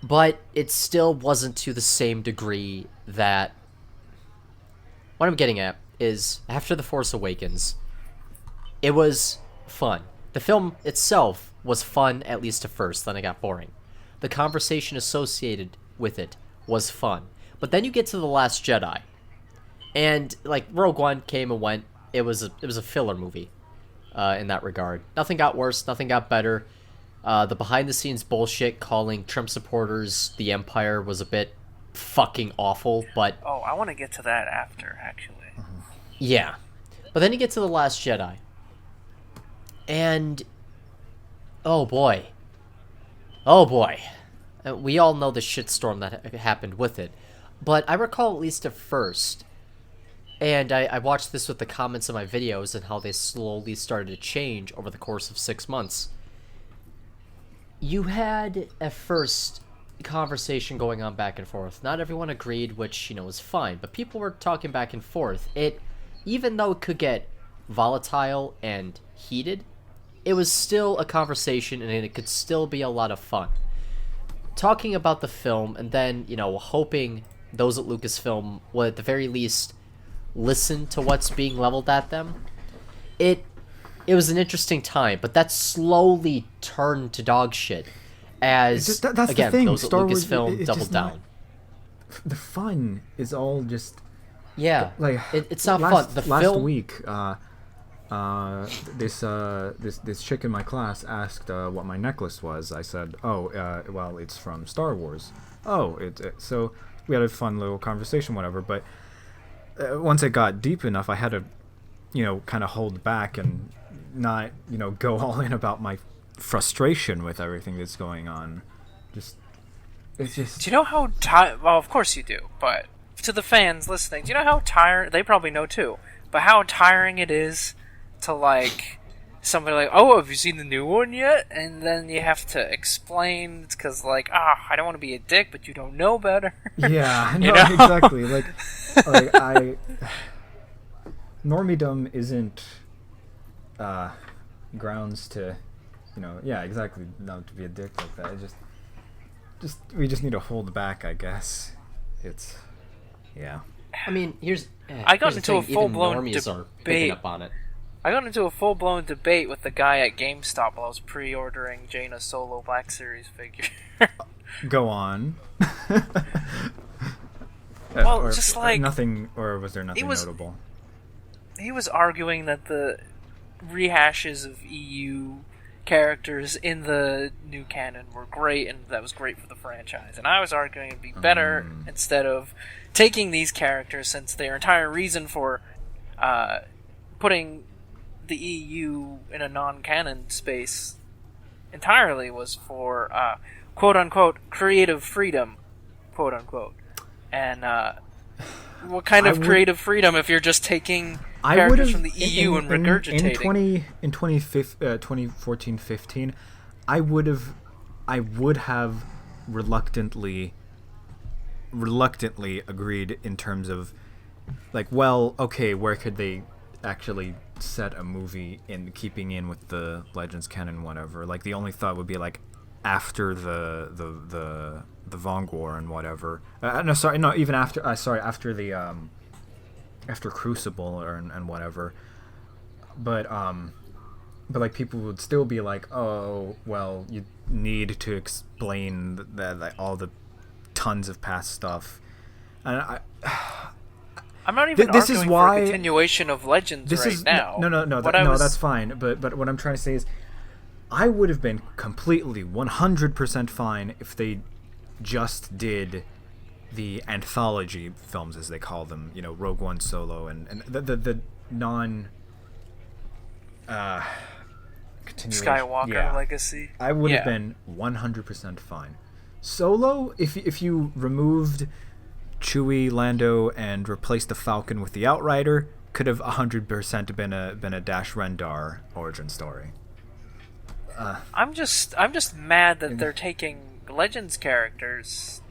But it still wasn't to the same degree that... What I'm getting at is, after The Force Awakens, it was fun. The film itself was fun, at least at first, then it got boring. The conversation associated with it was fun. But then you get to The Last Jedi, and like Rogue One came and went. It was a filler movie in that regard. Nothing got worse, nothing got better. The behind the scenes bullshit calling Trump supporters the Empire was a bit fucking awful, but Oh, I want to get to that after, actually. yeah. But then you get to The Last Jedi, and oh boy, we all know the shitstorm that happened with it. But I recall, at least at first, and I watched this with the comments in my videos and how they slowly started to change over the course of 6 months. You had, at first, conversation going on back and forth. Not everyone agreed, which, was fine, but people were talking back and forth. Even though it could get volatile and heated, it was still a conversation, and it could still be a lot of fun. Talking about the film, and then, hoping those at Lucasfilm would, at the very least, listen to what's being leveled at them. it was an interesting time, but that slowly turned to dog shit as that's again the thing. those Star Wars, Lucasfilm it's doubled just down. The fun is all just Like it's not last, fun. The last film week, this chick in my class asked what my necklace was. I said, well, it's from Star Wars. So we had a fun little conversation, whatever. But once it got deep enough, I had to, kind of hold back and not, go all in about my frustration with everything that's going on. It's just. Do you know how well, of course you do, but to the fans listening, do you know how tired? They probably know too, but how tiring it is to like somebody like, oh, have you seen the new one yet? And then you have to explain because like, I don't want to be a dick, but you don't know better. Yeah, no, exactly. Like Normiedom isn't grounds to, exactly, not to be a dick like that. It we just need to hold back, I guess. It's, yeah. I mean, I got here's into the a thing, full-blown even normies are debate. picking up on it. I got into a full-blown debate with the guy at GameStop while I was pre-ordering Jaina's Solo Black Series figure. Go on. Well, or, just like nothing, or was there nothing notable? He was arguing that the rehashes of EU characters in the new canon were great, and that was great for the franchise. And I was arguing it'd be better instead of taking these characters, since their entire reason for putting the EU in a non-canon space entirely was for quote-unquote creative freedom, quote-unquote. And what kind of creative freedom if you're just taking characters from the EU and regurgitating? In 2014-15, I would have reluctantly agreed in terms of like, well, okay, where could they actually set a movie in keeping in with the Legends canon, whatever. Like the only thought would be like after the Vong War and whatever. Even after after the after Crucible and whatever. But like people would still be like, oh well, you need to explain that all the tons of past stuff, and I'm not even arguing for a continuation of Legends now. No, that's fine. But what I'm trying to say is, I would have been completely 100% fine if they just did the anthology films, as they call them, Rogue One, Solo, and the non Skywalker Legacy. I would have been 100% fine. Solo, if you removed Chewie, Lando, and replaced the Falcon with the Outrider, could have 100% been a Dash Rendar origin story. I'm just mad that they're taking Legends characters,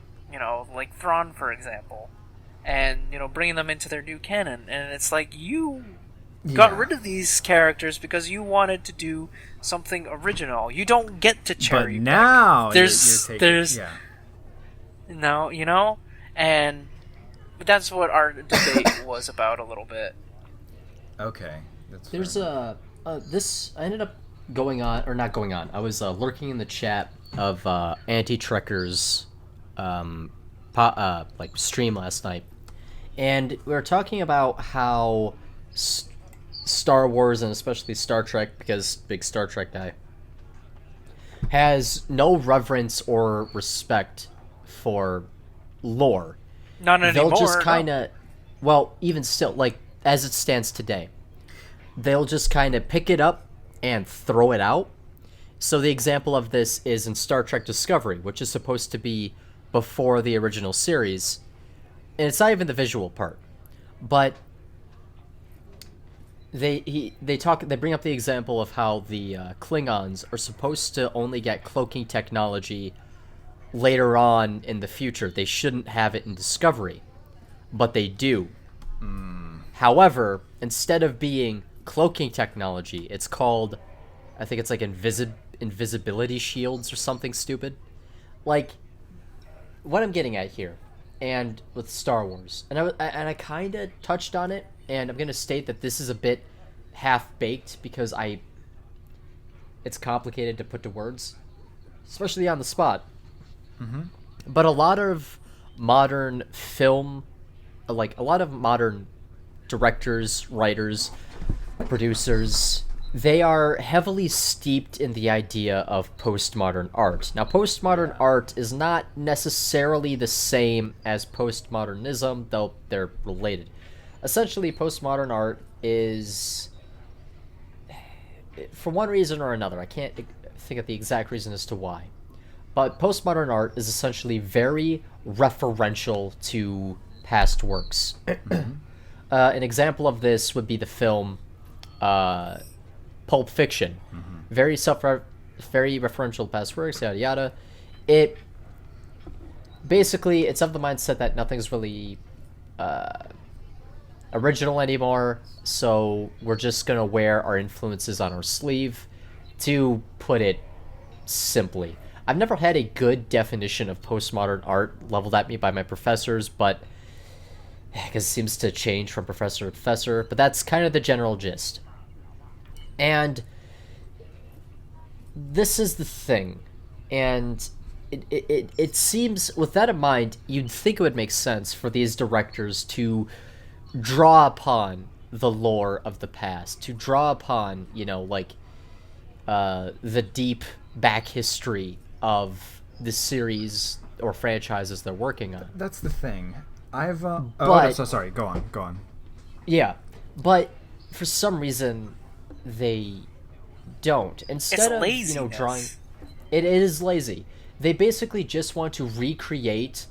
like Thrawn, for example, and bringing them into their new canon, and it's like you got rid of these characters because you wanted to do something original. You don't get to cherry. But now there's no, and that's what our debate was about a little bit. Okay, there's this I ended up going on, or not going on. I was lurking in the chat of Anti-Trekker's stream last night, and we were talking about how Star Wars, and especially Star Trek, because big Star Trek guy, has no reverence or respect for lore. Not anymore. They'll just kind of, even still, like as it stands today, they'll just kind of pick it up and throw it out. So the example of this is in Star Trek Discovery, which is supposed to be before the original series, and it's not even the visual part, but they bring up the example of how the Klingons are supposed to only get cloaking technology later on in the future. They shouldn't have it in Discovery, but they do. However, instead of being cloaking technology, it's called, I think it's like invisibility shields or something stupid. Like, what I'm getting at here, and with Star Wars, and I kind of touched on it, and I'm going to state that this is a bit half-baked because it's complicated to put to words, especially on the spot. But a lot of modern film, like a lot of modern directors, writers, producers, they are heavily steeped in the idea of postmodern art. Now, postmodern art is not necessarily the same as postmodernism, though they're related. Essentially, postmodern art is, for one reason or another, I can't think of the exact reason as to why, but postmodern art is essentially very referential to past works. An example of this would be the film Pulp Fiction. Very very referential to past works, yada yada. It basically, it's of the mindset that nothing's really original anymore, so we're just gonna wear our influences on our sleeve, to put it simply. I've never had a good definition of postmodern art leveled at me by my professors, but because it seems to change from professor to professor, but that's kind of the general gist. And this is the thing, and it seems, with that in mind, you'd think it would make sense for these directors to draw upon the lore of the past, to draw upon, the deep back history of the series or franchises they're working on. That's the thing. Sorry, go on. Yeah, but for some reason they don't. Instead of laziness. Drawing, it is lazy. They basically just want to recreate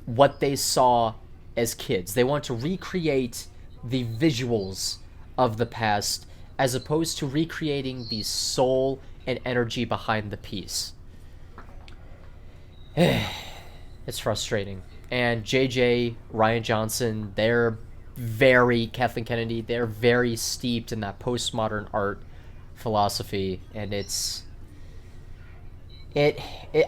what they saw as kids. They want to recreate the visuals of the past, as opposed to recreating the soul and energy behind the piece. It's frustrating. And JJ, Rian Johnson, they're very, Kathleen Kennedy, they're very steeped in that postmodern art philosophy, and it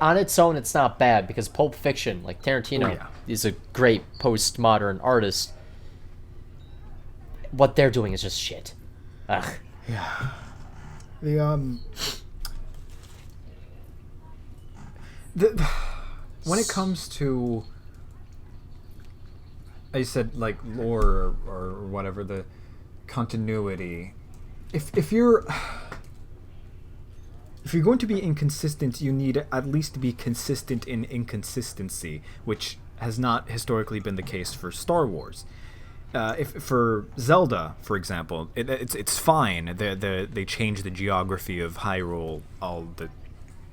on its own, it's not bad, because Pulp Fiction, like Tarantino, is a great postmodern artist. What they're doing is just shit. Ugh. Yeah. When it comes to, I said, like, lore or whatever, the continuity, if you're going to be inconsistent, you need at least to be consistent in inconsistency, which has not historically been the case for Star Wars. If for Zelda, for example, it's fine. They change the geography of Hyrule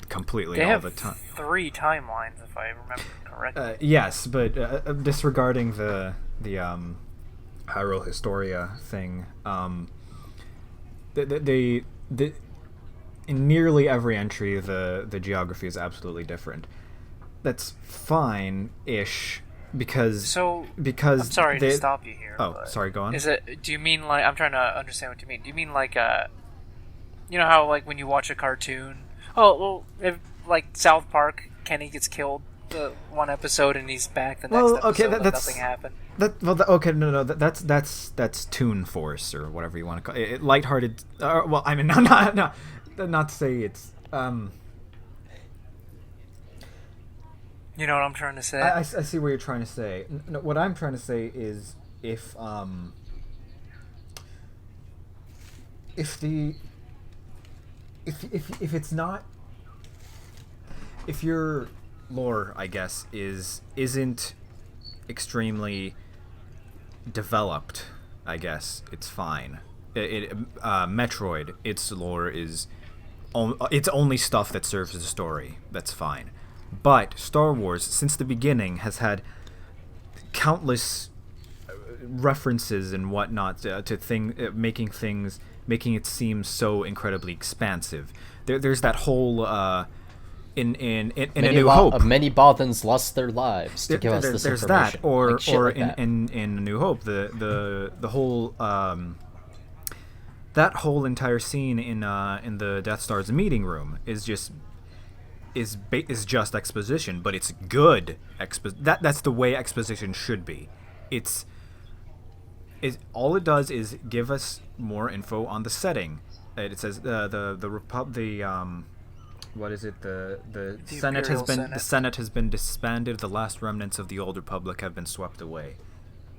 completely all the time. They have 3 timelines, if I remember correctly. Yes, but disregarding the Hyrule Historia thing, they in nearly every entry the geography is absolutely different. That's fine-ish. Because I'm sorry to stop you here. Oh, sorry, go on. Do you mean, like, I'm trying to understand what you mean. Do you mean, like, you know how, like, when you watch a cartoon, like South Park, Kenny gets killed one episode and he's back the next episode, nothing happened. That's Toon Force or whatever you want to call it. Lighthearted. Well, I mean, not to say it's. You know what I'm trying to say? I see what you're trying to say. No, what I'm trying to say is if it's not, if your lore, I guess, isn't extremely developed, I guess it's fine. Metroid, its lore is it's only stuff that serves the story. That's fine. But Star Wars, since the beginning, has had countless references and whatnot to making it seem so incredibly expansive. There's that whole in A New Hope. Many Bothans lost their lives to give us this there's information. That, or like that. in A New Hope, the whole that whole entire scene in the Death Star's meeting room is just exposition, but it's good that's the way exposition should be. It's is all it does is give us more info on the setting. It says what is it? The Senate has been disbanded. The last remnants of the old Republic have been swept away.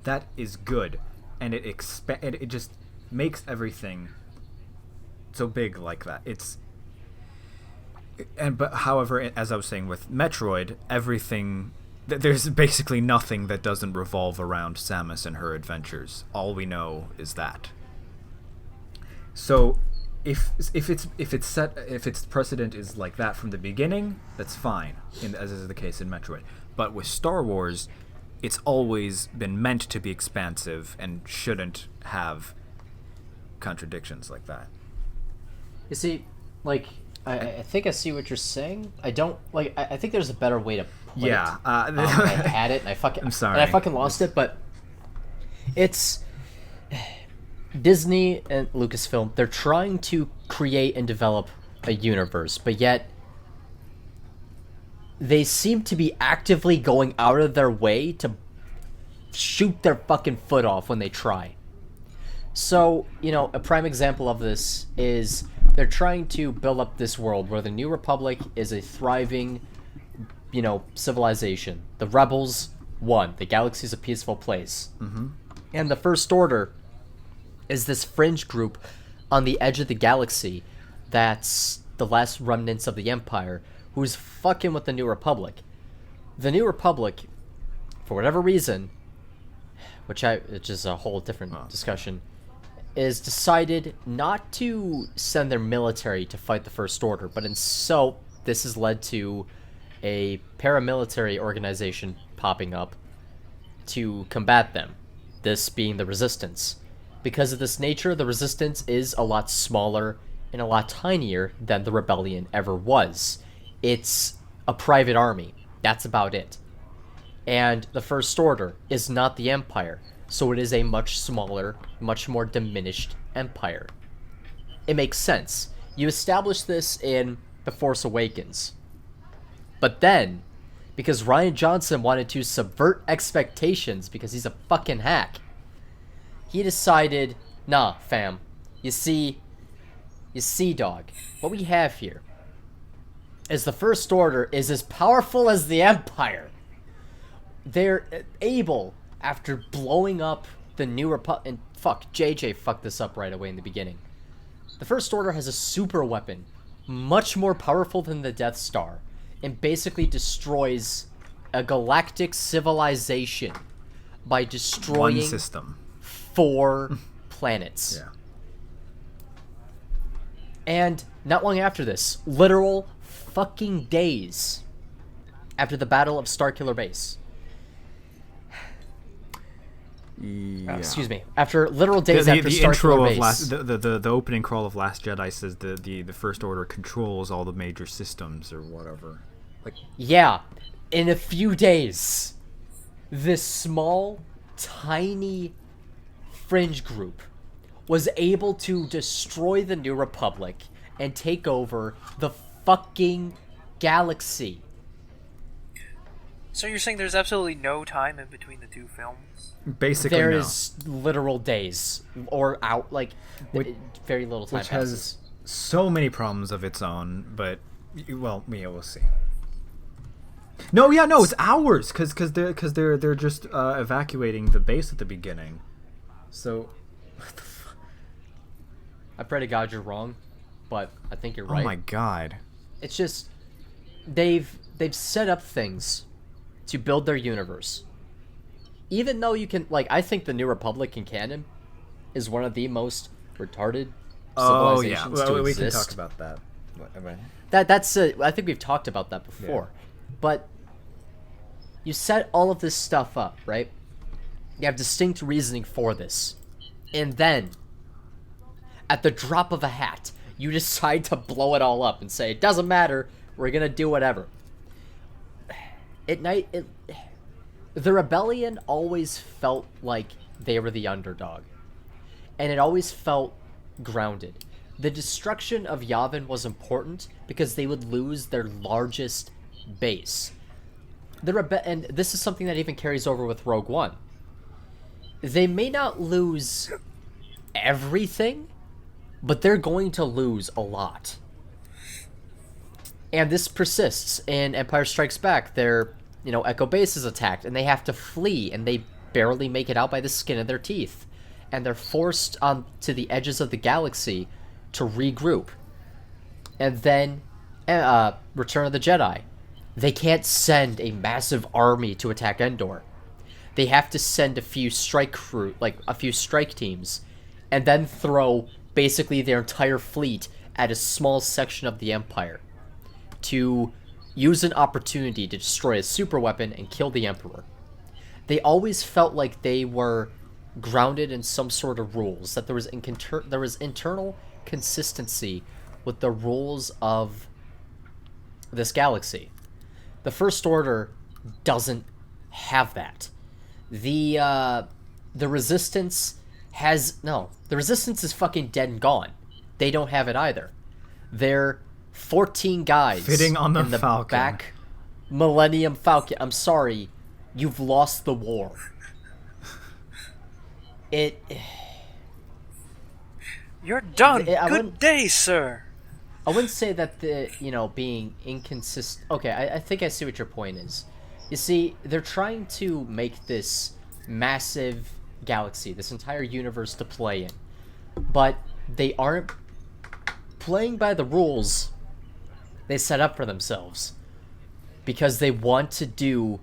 That is good, and it just makes everything so big like that. But however, as I was saying with Metroid, everything, there's basically nothing that doesn't revolve around Samus and her adventures. All we know is that. So, if its precedent is like that from the beginning, that's fine, as is the case in Metroid. But with Star Wars, it's always been meant to be expansive and shouldn't have contradictions like that. You see, like, I think I see what you're saying. I don't, like, I think there's a better way to put it. I had it, and I'm sorry. And I fucking lost it, but it's... Disney and Lucasfilm, they're trying to create and develop a universe, but yet they seem to be actively going out of their way to shoot their fucking foot off when they try. So, you know, a prime example of this is they're trying to build up this world where the New Republic is a thriving, you know, civilization. The rebels won. The galaxy's a peaceful place. Mm-hmm. And the First Order is this fringe group on the edge of the galaxy that's the last remnants of the Empire who's fucking with the New Republic. The New Republic, for whatever reason, which is a whole different discussion, is decided not to send their military to fight the First Order, but so this has led to a paramilitary organization popping up to combat them, this being the Resistance. Because of this nature, the Resistance is a lot smaller and a lot tinier than the Rebellion ever was. It's a private army. That's about it. And the First Order is not the Empire, so it is a much smaller, much more diminished empire. It makes sense. You establish this in The Force Awakens. But then, because Rian Johnson wanted to subvert expectations because he's a fucking hack, he decided, nah, fam, you see, dog, what we have here is the First Order is as powerful as the Empire. They're able, after blowing up the New Republic, and fuck, JJ fucked this up right away in the beginning. The First Order has a super weapon, much more powerful than the Death Star, and basically destroys a galactic civilization by destroying one system. 4 planets. Yeah. And not long after this, literal fucking days after the Battle of Starkiller Base. Yeah. Excuse me. After literal days after Starkiller Base. The opening crawl of Last Jedi says the First Order controls all the major systems or whatever. Like, yeah. In a few days, this small, tiny fringe group was able to destroy the New Republic and take over the fucking galaxy. So you're saying there's absolutely no time in between the two films? Basically, there is literal days or out, like, very little time which passes. Has so many problems of its own, but well, yeah, we'll see. No, it's hours because they're just evacuating the base at the beginning. So, what the fuck? I pray to God you're wrong, but I think you're right. Oh my God! It's just they've set up things to build their universe. Even though you can, like, I think the New Republic in canon is one of the most retarded civilizations to we exist. can talk about that. That's I think we've talked about that before. Yeah. But you set all of this stuff up, right? You have distinct reasoning for this. And then, at the drop of a hat, you decide to blow it all up and say, it doesn't matter, we're gonna do whatever. At night, the rebellion always felt like they were the underdog. And it always felt grounded. The destruction of Yavin was important because they would lose their largest base. And this is something that even carries over with Rogue One. they may not lose everything, but they're going to lose a lot. And this persists. In Empire Strikes Back, their, Echo Base is attacked, and they have to flee, and they barely make it out by the skin of their teeth. And they're forced to the edges of the galaxy to regroup. And then, Return of the Jedi. They can't send a massive army to attack Endor. They have to send a few strike teams, and then throw basically their entire fleet at a small section of the Empire to use an opportunity to destroy a superweapon and kill the Emperor. They always felt like they were grounded in some sort of rules, that there was internal consistency with the rules of this galaxy. The First Order doesn't have that. The Resistance the Resistance is fucking dead and gone. They don't have it either. They're 14 guys fitting on the in the Falcon. back Millennium Falcon. I'm sorry, you've lost the war. You're done. Good day, sir. I wouldn't say that being inconsistent. Okay, I think I see what your point is. You see, they're trying to make this massive galaxy, this entire universe to play in, but they aren't playing by the rules they set up for themselves, because they want to do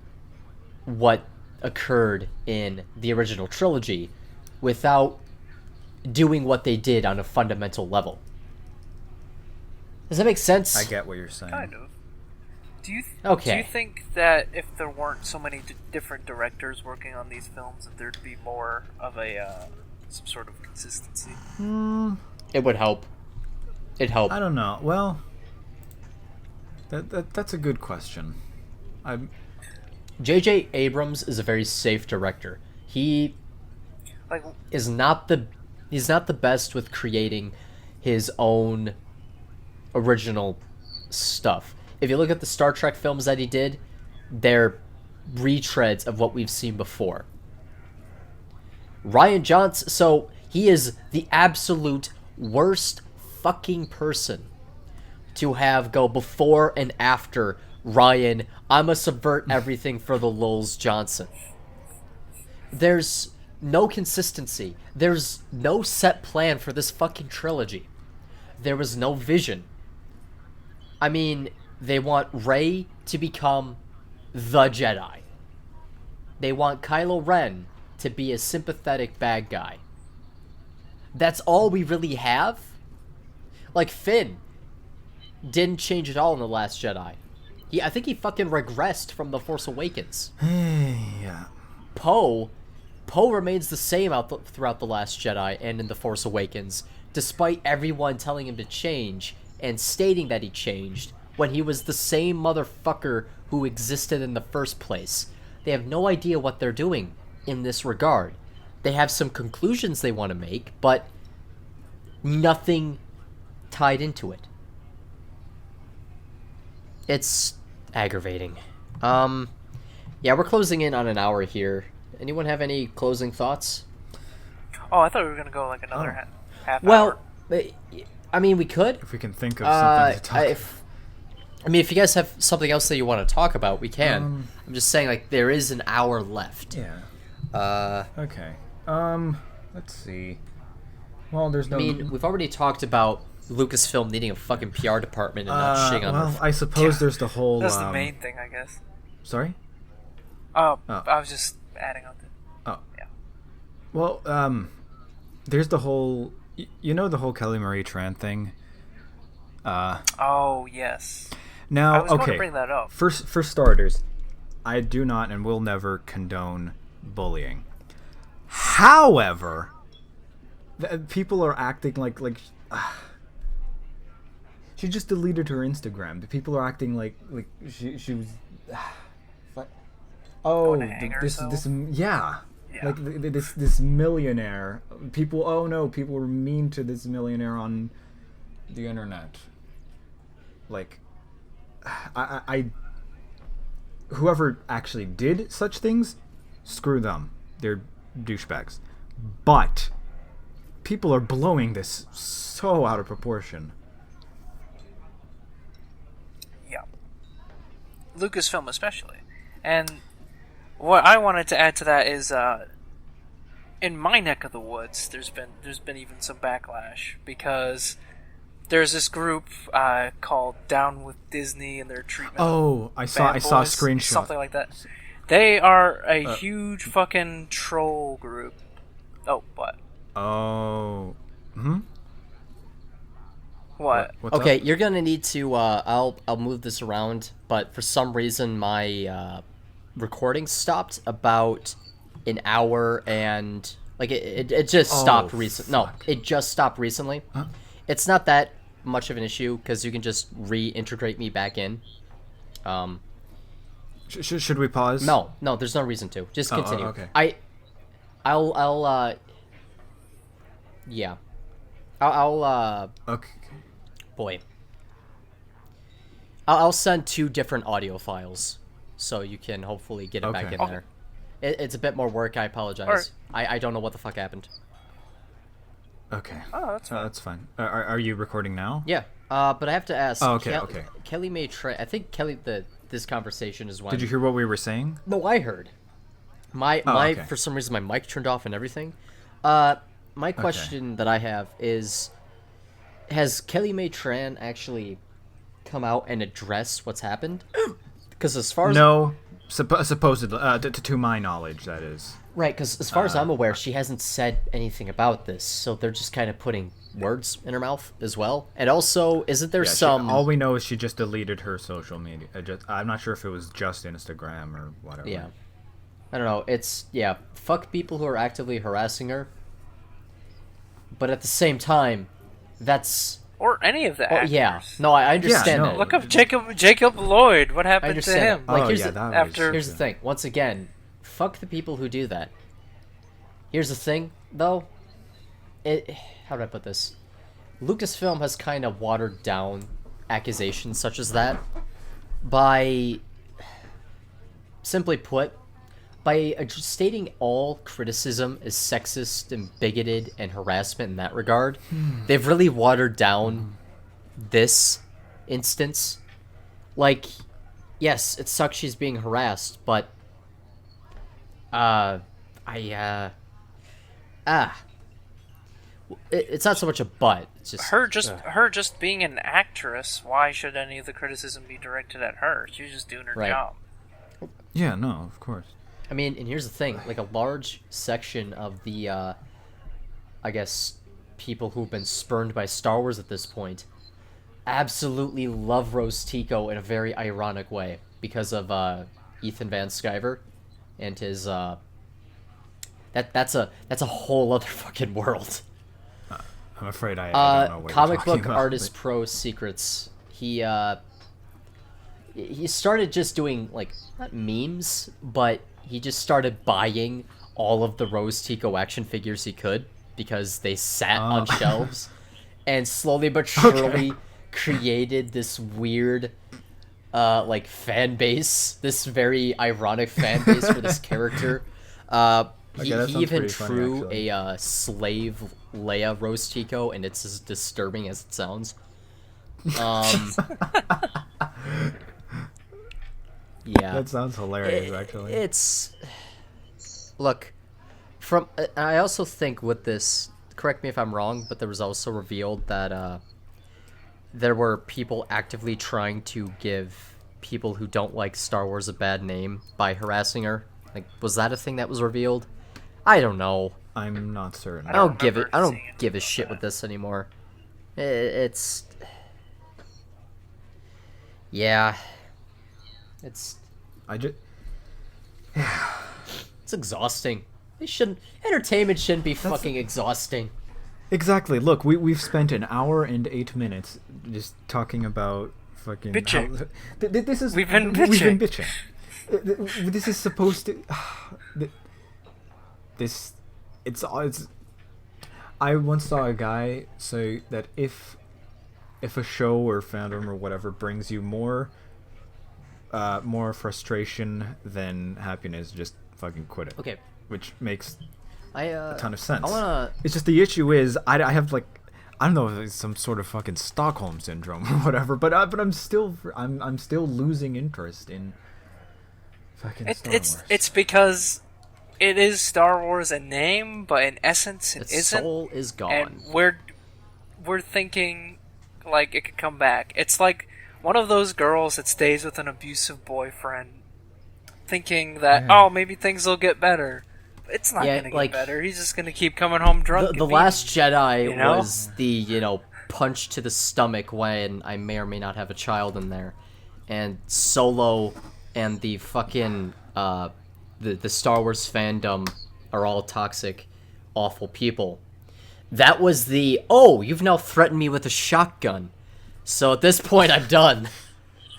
what occurred in the original trilogy without doing what they did on a fundamental level. Does that make sense? I get what you're saying. Kind of. Do you Okay. think that if there weren't so many different directors working on these films, that there'd be more of a some sort of consistency? It would help. It'd help. I don't know. Well, that's a good question. J.J. Abrams is a very safe director. He is not he's not the best with creating his own original stuff. If you look at the Star Trek films that he did, they're retreads of what we've seen before. Rian Johnson, so he is the absolute worst fucking person to have go before and after Ryan, I'ma subvert everything for the lulz Johnson. There's no consistency. There's no set plan for this fucking trilogy. There was no vision. I mean, they want Rey to become the Jedi. They want Kylo Ren to be a sympathetic bad guy. That's all we really have? Like, Finn didn't change at all in The Last Jedi. I think he fucking regressed from The Force Awakens. Yeah. Poe remains the same throughout The Last Jedi and in The Force Awakens, despite everyone telling him to change and stating that he changed when he was the same motherfucker who existed in the first place. They have no idea what they're doing in this regard. They have some conclusions they want to make, but nothing tied into it. It's aggravating. Yeah, we're closing in on an hour here. Anyone have any closing thoughts? Oh, I thought we were gonna go like another half Well, hour. I mean, we could. If we can think of something to talk about. If you guys have something else that you want to talk about, we can. I'm just saying, like, there is an hour left. Yeah. Okay. Let's see. Well, there's no... I mean, we've already talked about Lucasfilm needing a fucking PR department and not shitting on well, I suppose there's the whole... That's the main thing, I guess. Sorry? Oh, I was just adding on to it. Oh. Yeah. Well, there's the whole... You know the whole Kelly Marie Tran thing? Oh, yes. Now, I was going to bring that up. For starters, I do not and will never condone bullying. However, people are acting like she just deleted her Instagram. The people are acting like she was yeah. Like this millionaire. People were mean to this millionaire on the internet. Like, I whoever actually did such things, screw them. They're douchebags. But people are blowing this so out of proportion. Yeah. Lucasfilm especially. And what I wanted to add to that is in my neck of the woods there's been even some backlash because there's this group called Down with Disney and their treatment. Oh, I saw a screenshot. Something like that. They are a huge fucking troll group. Oh, what? Oh. What? What's Okay, up? you're gonna need to. I'll move this around, but for some reason my recording stopped about an hour and it just stopped recently. No, it just stopped recently. Huh? It's not that much of an issue because you can just reintegrate me back in. Should we pause? No, there's no reason to. Just continue. okay. Yeah. I'll Okay. boy. I'll send 2 different audio files, so you can hopefully get it back Okay. in there. It's a bit more work. I apologize. Alright. I don't know what the fuck happened. Okay. Oh, that's fine. That's fine. Are you recording now? Yeah. But I have to ask. Oh, okay, okay. Kelly may try. I think Kelly. This conversation is when. Did you hear what we were saying? No, I heard. My okay. for some reason my mic turned off and everything. My question that I have is, has Kelly May Tran actually come out and address what's happened? Because as far as No, supposedly, to my knowledge, that is. right, because as far as I'm aware, she hasn't said anything about this, so they're just kind of putting words in her mouth as well. And also, isn't there some? All we know is she just deleted her social media. I'm not sure if it was just Instagram or whatever. Yeah, I don't know. It's fuck people who are actively harassing her. But at the same time, that's Or any of the actors. yeah. No, I understand no. that. Look up Jacob Lloyd. What I happened to understand. him? Like, Oh, here's yeah, the, that was... after- here's the thing. Once again, fuck the people who do that. Here's the thing, though. How do I put this? Lucasfilm has kind of watered down accusations such as that by, simply put, by stating all criticism is sexist and bigoted and harassment in that regard. They've really watered down this instance. Like, yes, it sucks she's being harassed, but it's not so much a but. It's just Her just being an actress. Why should any of the criticism be directed at her? She's just doing her Right. job. Yeah, no, of course. I mean, and here's the thing: like a large section of the, I guess, people who've been spurned by Star Wars at this point, absolutely love Rose Tico in a very ironic way because of Ethan Van Sciver and his. That's a whole other fucking world. I'm afraid I don't know what Comic you're talking book about, artist but- Pro Secrets. He started just doing like not memes, but he just started buying all of the Rose Tico action figures he could because they sat on shelves, and slowly but surely created this weird like fan base, this very ironic fan base for this character. He that sounds even pretty funny, drew actually. a slave Leia Rose Tico, and it's as disturbing as it sounds. Yeah, That sounds hilarious, actually. it's look from. I also think with this, correct me if I'm wrong, but there was also revealed that there were people actively trying to give people who don't like Star Wars a bad name by harassing her. Like, was that a thing that was revealed? I don't know. I'm not certain. I don't remember I don't seeing anything give a about shit that. with this anymore. It's yeah. It's I just... exhausting. Entertainment shouldn't be fucking exhausting. Exactly. Look, we've spent an hour and 8 minutes just talking about fucking... Bitching. This is... We've been bitching. This is supposed to... This... It's... I once saw a guy say that if a show or fandom or whatever brings you more frustration than happiness, just fucking quit it. Okay. Which makes a ton of sense. I wanna. It's just the issue is I have like I don't know if it's some sort of fucking Stockholm syndrome or whatever, but I'm still losing interest in fucking Star Wars. It's because it is Star Wars in name, but in essence it Its isn't. soul is gone. And we're thinking like it could come back. It's like one of those girls that stays with an abusive boyfriend, thinking that maybe things will get better. It's not gonna get better. He's just gonna keep coming home drunk. The Last Jedi was the punch to the stomach when I may or may not have a child in there, and Solo and the fucking the Star Wars fandom are all toxic, awful people. That was the you've now threatened me with a shotgun. So at this point, I'm done.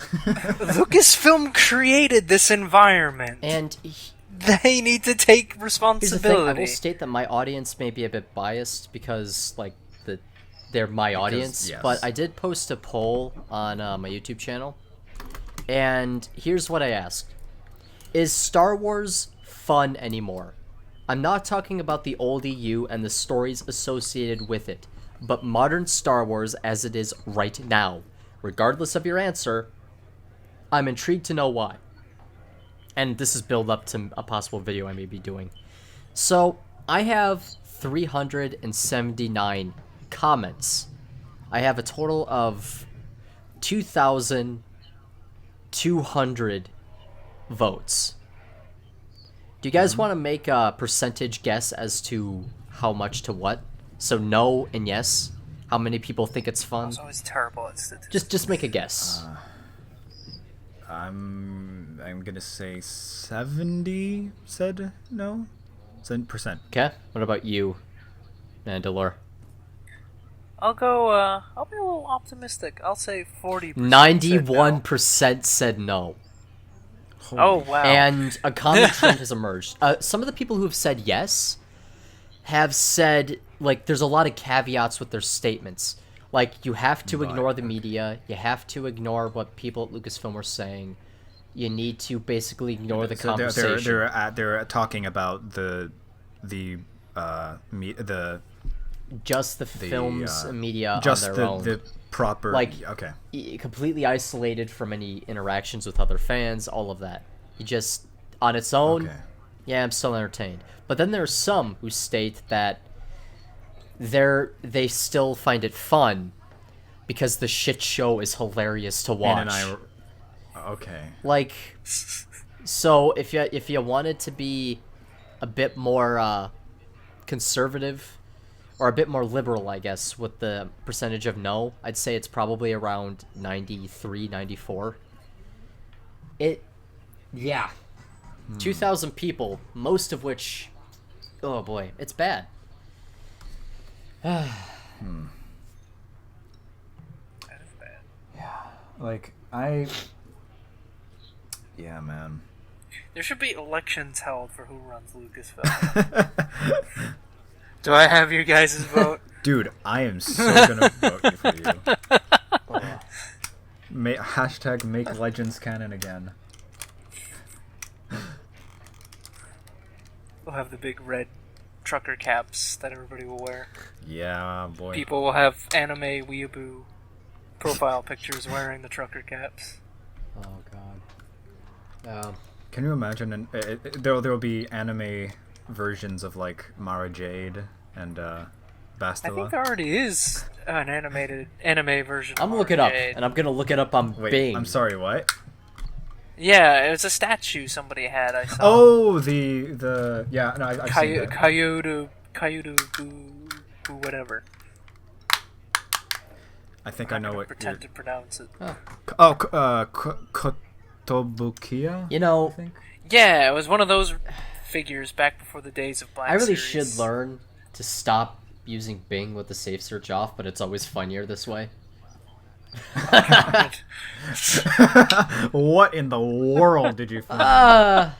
Lucasfilm created this environment, and they need to take here's the responsibility. thing, I will state that my audience may be a bit biased because, like, they're my audience. yes. But I did post a poll on my YouTube channel, and here's what I asked: is Star Wars fun anymore? I'm not talking about the old EU and the stories associated with it, but modern Star Wars as it is right now. Regardless of your answer, I'm intrigued to know why. And this is build up to a possible video I may be doing. So, I have 379 comments. I have a total of 2,200 votes. Do you guys want to make a percentage guess as to how much to what? So no and yes. How many people think it's fun? I was always terrible at statistics. Just make a guess. I'm gonna say 70 said no. 7%. Okay. What about you, Manda-LORE? I'll be a little optimistic. I'll say 40%. 91% said no. Oh, wow. And a common trend has emerged. Some of the people who have said yes have said, like, there's a lot of caveats with their statements. Like, you have to ignore the media. You have to ignore what people at Lucasfilm are saying. You need to basically ignore the conversation. They're talking about the just the films and media just on their own. The proper, like, okay. Completely isolated from any interactions with other fans, all of that. You just, on its own, yeah, I'm still entertained. But then there are some who state that they still find it fun because the shit show is hilarious to watch. Okay. Like, so if you wanted to be a bit more conservative or a bit more liberal, I guess, with the percentage of no, I'd say it's probably around 93, 94. 2,000 people, most of which, oh boy, it's bad. That is bad. Like, yeah, man. There should be elections held for who runs Lucasfilm. Do I have your guys' vote? Dude, I am so gonna vote for you. Hashtag make Legends canon again. We'll have the big red trucker caps that everybody will wear. Yeah, boy. People will have anime weeaboo profile pictures wearing the trucker caps. Oh god. Can you imagine? There'll be anime versions of like Mara Jade and Bastila. I think there already is an anime version. I'm of looking Mara up, Jade. and I'm gonna look it up on Bing. I'm sorry, what? Yeah, it was a statue somebody had. I saw. Oh, the yeah. No, I've seen that. Coyote, whatever. I think I know what. Pretend to pronounce it. Kotobukiya. You know, I think. Yeah, it was one of those figures back before the days of Black I really Series. should learn to stop using Bing with the safe search off, but it's always funnier this way. What in the world did you find?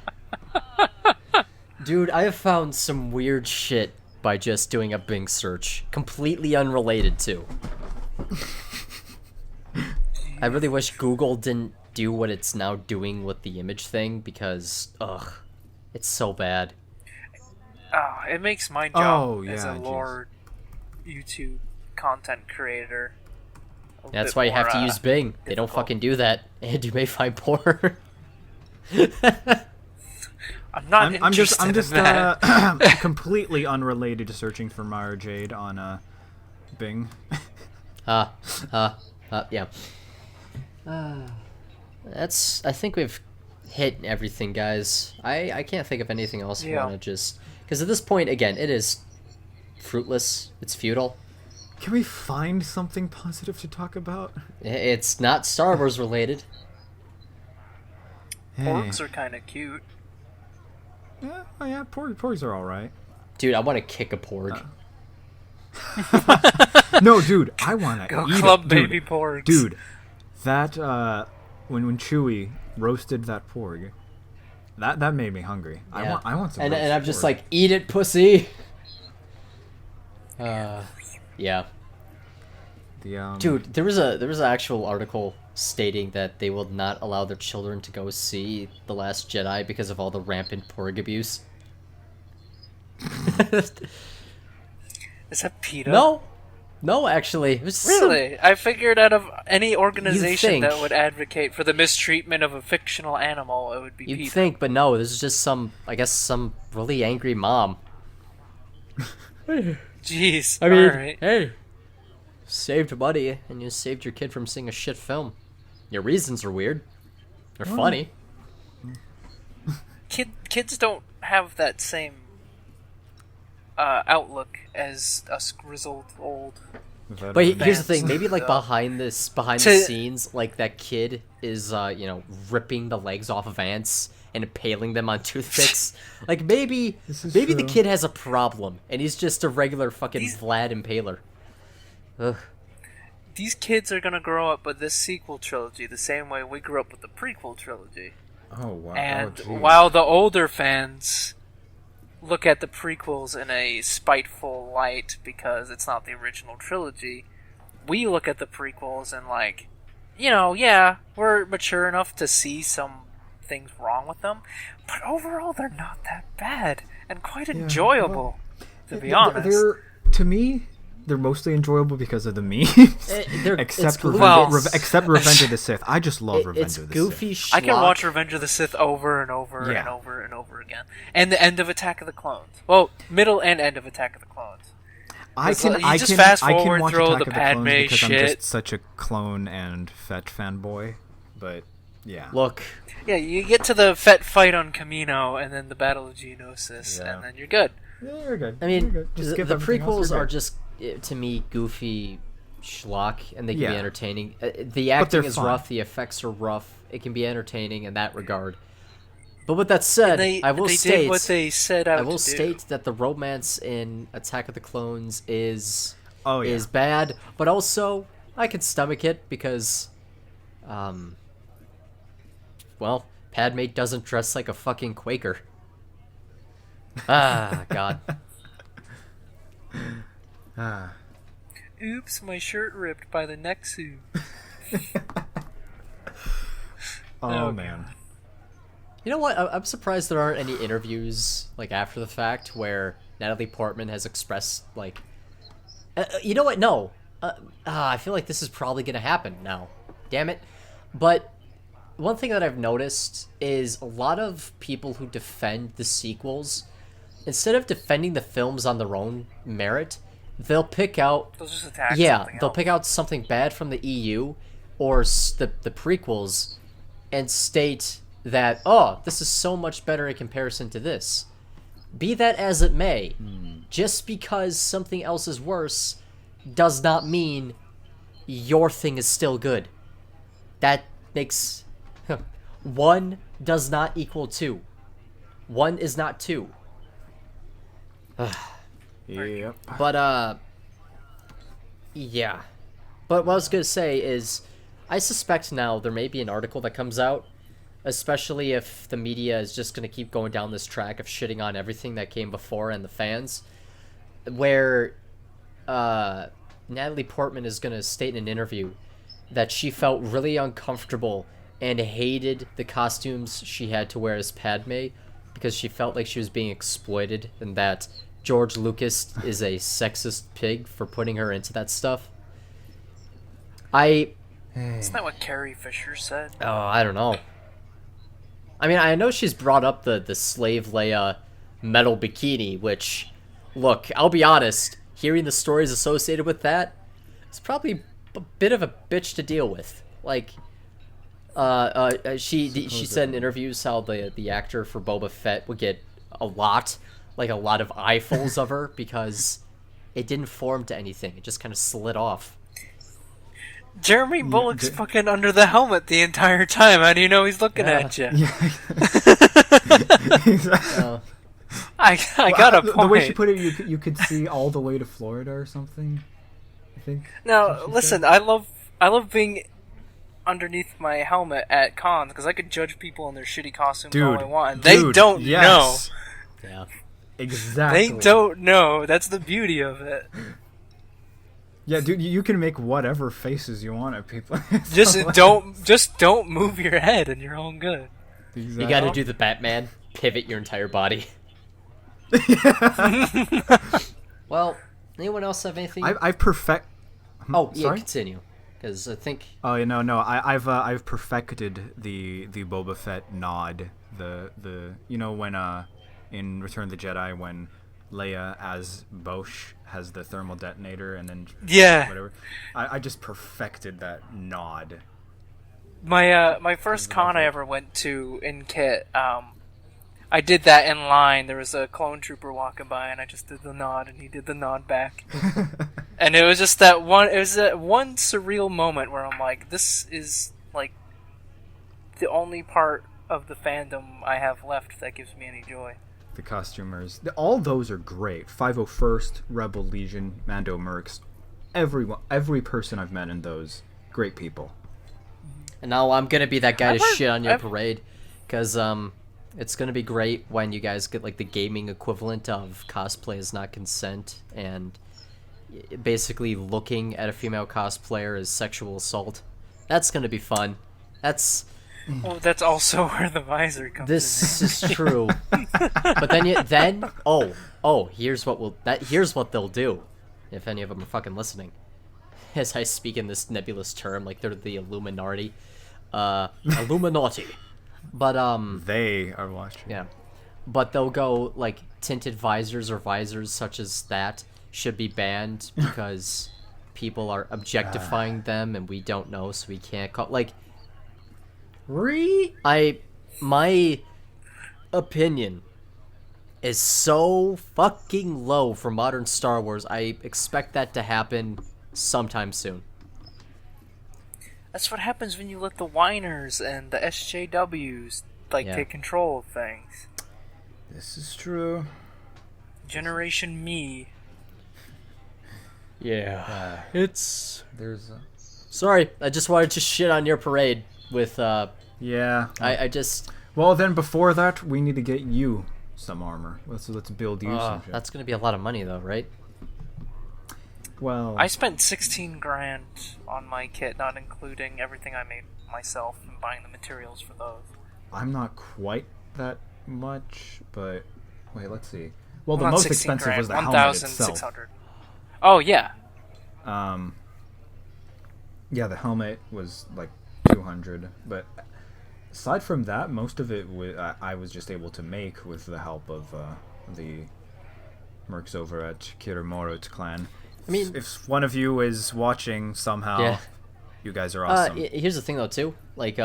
Dude, I have found some weird shit by just doing a Bing search, completely unrelated to. I really wish Google didn't do what it's now doing with the image thing, because, ugh, it's so bad. it makes my job yeah, as a lore YouTube content creator. That's why you have to use Bing. They don't fucking do that, and you may find porn. I'm just in that. Completely unrelated to searching for Mara Jade on Bing. Yeah. That's. I think we've hit everything, guys. I can't think of anything else I want to just... Because at this point, again, it is fruitless. It's futile. Can we find something positive to talk about? It's not Star Wars related. Porgs are kind of cute. Yeah, porgs are alright. Dude, I want to kick a porg. No, dude, I want to eat club it. baby porgs. Dude, that, when Chewie roasted that porg, that made me hungry. Yeah. I want some and I'm just porg. like, eat it, pussy! Yeah. Dude, there was an actual article stating that they will not allow their children to go see The Last Jedi because of all the rampant porg abuse. Is that PETA? No, actually. It was Really? I figured out of any organization think. that would advocate for the mistreatment of a fictional animal, it would be You'd PETA. think, but no, this is just some really angry mom. Jeez. I mean, alright. hey, saved money, and you saved your kid from seeing a shit film. Your reasons are weird. They're funny. Kids don't have that same outlook as us grizzled old. But here's the Fans. thing, maybe like behind the scenes, like that kid is ripping the legs off of ants and impaling them on toothpicks. Like maybe the true. kid has a problem and he's just a regular fucking Vlad Impaler. Ugh. These kids are gonna grow up with this sequel trilogy the same way we grew up with the prequel trilogy. Oh, wow. And Oh, while the older fans look at the prequels in a spiteful light because it's not the original trilogy, we look at the prequels and like, yeah, we're mature enough to see some things wrong with them, but overall they're not that bad and quite enjoyable, to be honest. To me, they're mostly enjoyable because of the memes. Except Revenge of the Sith. I just love Revenge of the goofy Sith. I can watch Revenge of the Sith over and over and over and over again. And the end of Attack of the Clones. Well, middle and end of Attack of the Clones. I can watch Attack of through the the Clones Padme because I'm shit. just such a clone and Fett fanboy. But yeah. Look, Yeah, you get to the Fett fight on Camino and then the Battle of Geonosis, and then you're good. Yeah, you're good. I mean, You're good. Just skip the everything else, prequels you're are good. just, to me, goofy schlock, and they can be Yeah. entertaining. The acting is fun. rough, the effects are rough. It can be entertaining in that regard. But with that said, I will state did what they set out I will to do. state that the romance in Attack of the Clones is yeah. bad, but also I can stomach it because, well, Padme doesn't dress like a fucking Quaker. Ah, God. Oops, my shirt ripped by the Nexu. Oh, man. You know what? I'm surprised there aren't any interviews like after the fact where Natalie Portman has expressed like, you know what? No, I feel like this is probably gonna happen now. Damn it! But one thing that I've noticed is a lot of people who defend the sequels, instead of defending the films on their own merit, they'll pick out They'll just attack something they'll else. pick out something bad from the EU or the prequels and state that, oh, this is so much better in comparison to this. Be that as it may, just because something else is worse does not mean your thing is still good. That makes... One does not equal two. One is not two. Yep. But, yeah. But what I was going to say is, I suspect now there may be an article that comes out, especially if the media is just going to keep going down this track of shitting on everything that came before and the fans, where Natalie Portman is going to state in an interview that she felt really uncomfortable and hated the costumes she had to wear as Padme because she felt like she was being exploited and that George Lucas is a sexist pig for putting her into that stuff. Isn't that what Carrie Fisher said? Oh, I don't know. I mean, I know she's brought up the slave Leia metal bikini, which, look, I'll be honest, hearing the stories associated with that, it's probably a bit of a bitch to deal with. Like, she said in interviews how the actor for Boba Fett would get a lot of eyefuls of her because it didn't form to anything. It just kind of slid off. Jeremy Bullock's fucking under the helmet the entire time. How do you know he's looking at you? Yeah. I got a point. The way she put it, you could see all the way to Florida or something. I think. Now, listen, I love being underneath my helmet at cons because I could judge people in their shitty costumes all I want, and they don't know. Yeah. Exactly. They don't know. That's the beauty of it. Yeah, dude, you can make whatever faces you want at people. Just don't move your head, and you're all good. Exactly. You got to do the Batman, pivot your entire body. Well, anyone else have anything? I've perfect. Oh, yeah, sorry? continue, because I think. Oh, no. I've perfected the Boba Fett nod. The when in Return of the Jedi when Leia as Bosch has the thermal detonator and then whatever. I just perfected that nod. My first con I ever went to in Kit, I did that in line. There was a clone trooper walking by, and I just did the nod, and he did the nod back. And it was just that one. It was that one surreal moment where I'm like, this is like the only part of the fandom I have left that gives me any joy. The costumers, all those are great. 501st, Rebel Legion, Mando Mercs, every person I've met in those, great people. And now I'm gonna be that guy to shit on your parade, because it's gonna be great when you guys get like the gaming equivalent of cosplay is not consent, and basically looking at a female cosplayer is sexual assault. That's gonna be fun. Well, that's also where the visor comes in. This is true. But then here's what they'll do, if any of them are fucking listening. As I speak in this nebulous term, like they're the Illuminati. Illuminati. But they are watching. Yeah. But they'll go like tinted visors or visors such as that should be banned because people are objectifying them and we don't know, so we can't call like my opinion is so fucking low for modern Star Wars. I expect that to happen sometime soon. That's what happens when you let the whiners and the SJWs take control of things. This is true. Generation me. Yeah. Sorry, I just wanted to shit on your parade with yeah. I just Well, then before that, we need to get you some armor. Let's build you some shit. That's gonna be a lot of money though, right? Well, I spent $16,000 on my kit, not including everything I made myself and buying the materials for those. I'm not quite that much, but wait, let's see. Well, the most expensive was the helmet itself. Oh yeah. Yeah, the helmet was like 200, but aside from that, most of it I was just able to make with the help of the mercs over at Kiramoro's clan. I mean, if one of you is watching somehow, you guys are awesome. Here's the thing though too, like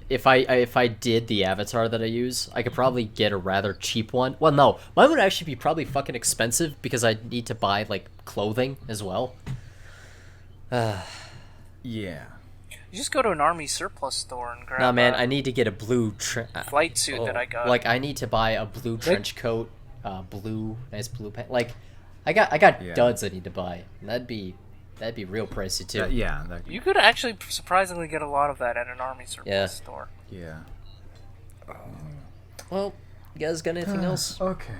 if I did the avatar that I use, I could probably get a rather cheap one. Well, no, mine would actually be probably fucking expensive because I need to buy like clothing as well. Yeah. You just go to an army surplus store and grab. Nah, man, I need to get a blue flight suit that I got. Like I need to buy a blue trench coat, nice blue pants. Like I got duds I need to buy. And that'd be real pricey too. You could actually surprisingly get a lot of that at an army surplus store. Yeah. Well, you guys got anything else? Okay.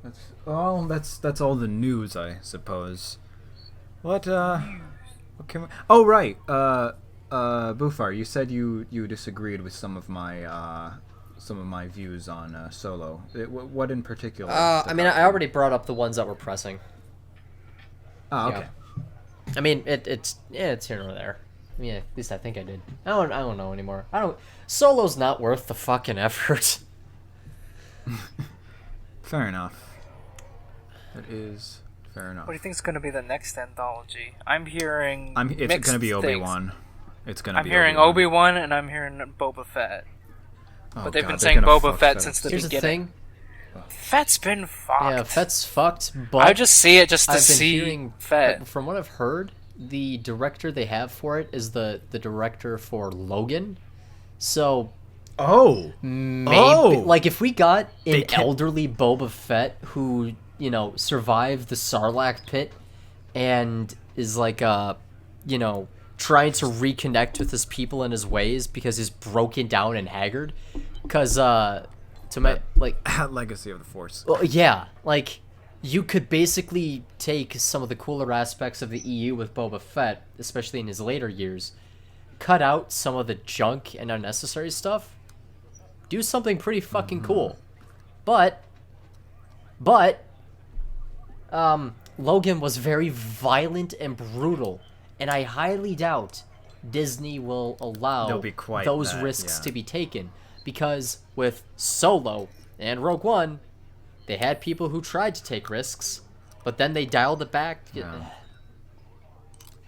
That's all the news, I suppose. What? Okay. Oh, right. Bufar, you said you disagreed with some of my some of my views on Solo. What in particular? I mean, I already brought up the ones that were pressing. Oh, okay. Yeah. I mean, it's here or there. Yeah, at least I think I did. I don't know anymore. Solo's not worth the fucking effort. Fair enough. That is fair enough. What do you think is going to be the next anthology? I'm hearing It's going to be Obi-Wan. I'm hearing Obi-Wan and I'm hearing Boba Fett. Oh, but they've God, been they're saying gonna Boba fuck Fett since the Here's beginning. the thing. Fett's been fucked. Yeah, Fett's fucked, but I just see it just to I've been see hearing, Fett. from what I've heard, the director they have for it is the director for Logan. So maybe like if we got an elderly Boba Fett who, you know, survived the Sarlacc pit and is like you know, trying to reconnect with his people and his ways because he's broken down and haggard, because to my like Legacy of the Force. well, yeah, like you could basically take some of the cooler aspects of the EU with Boba Fett, especially in his later years, cut out some of the junk and unnecessary stuff, do something pretty fucking cool. But Logan was very violent and brutal, and I highly doubt Disney will allow They'll be quite those that, risks yeah. to be taken, because with Solo and Rogue One, they had people who tried to take risks, but then they dialed it back.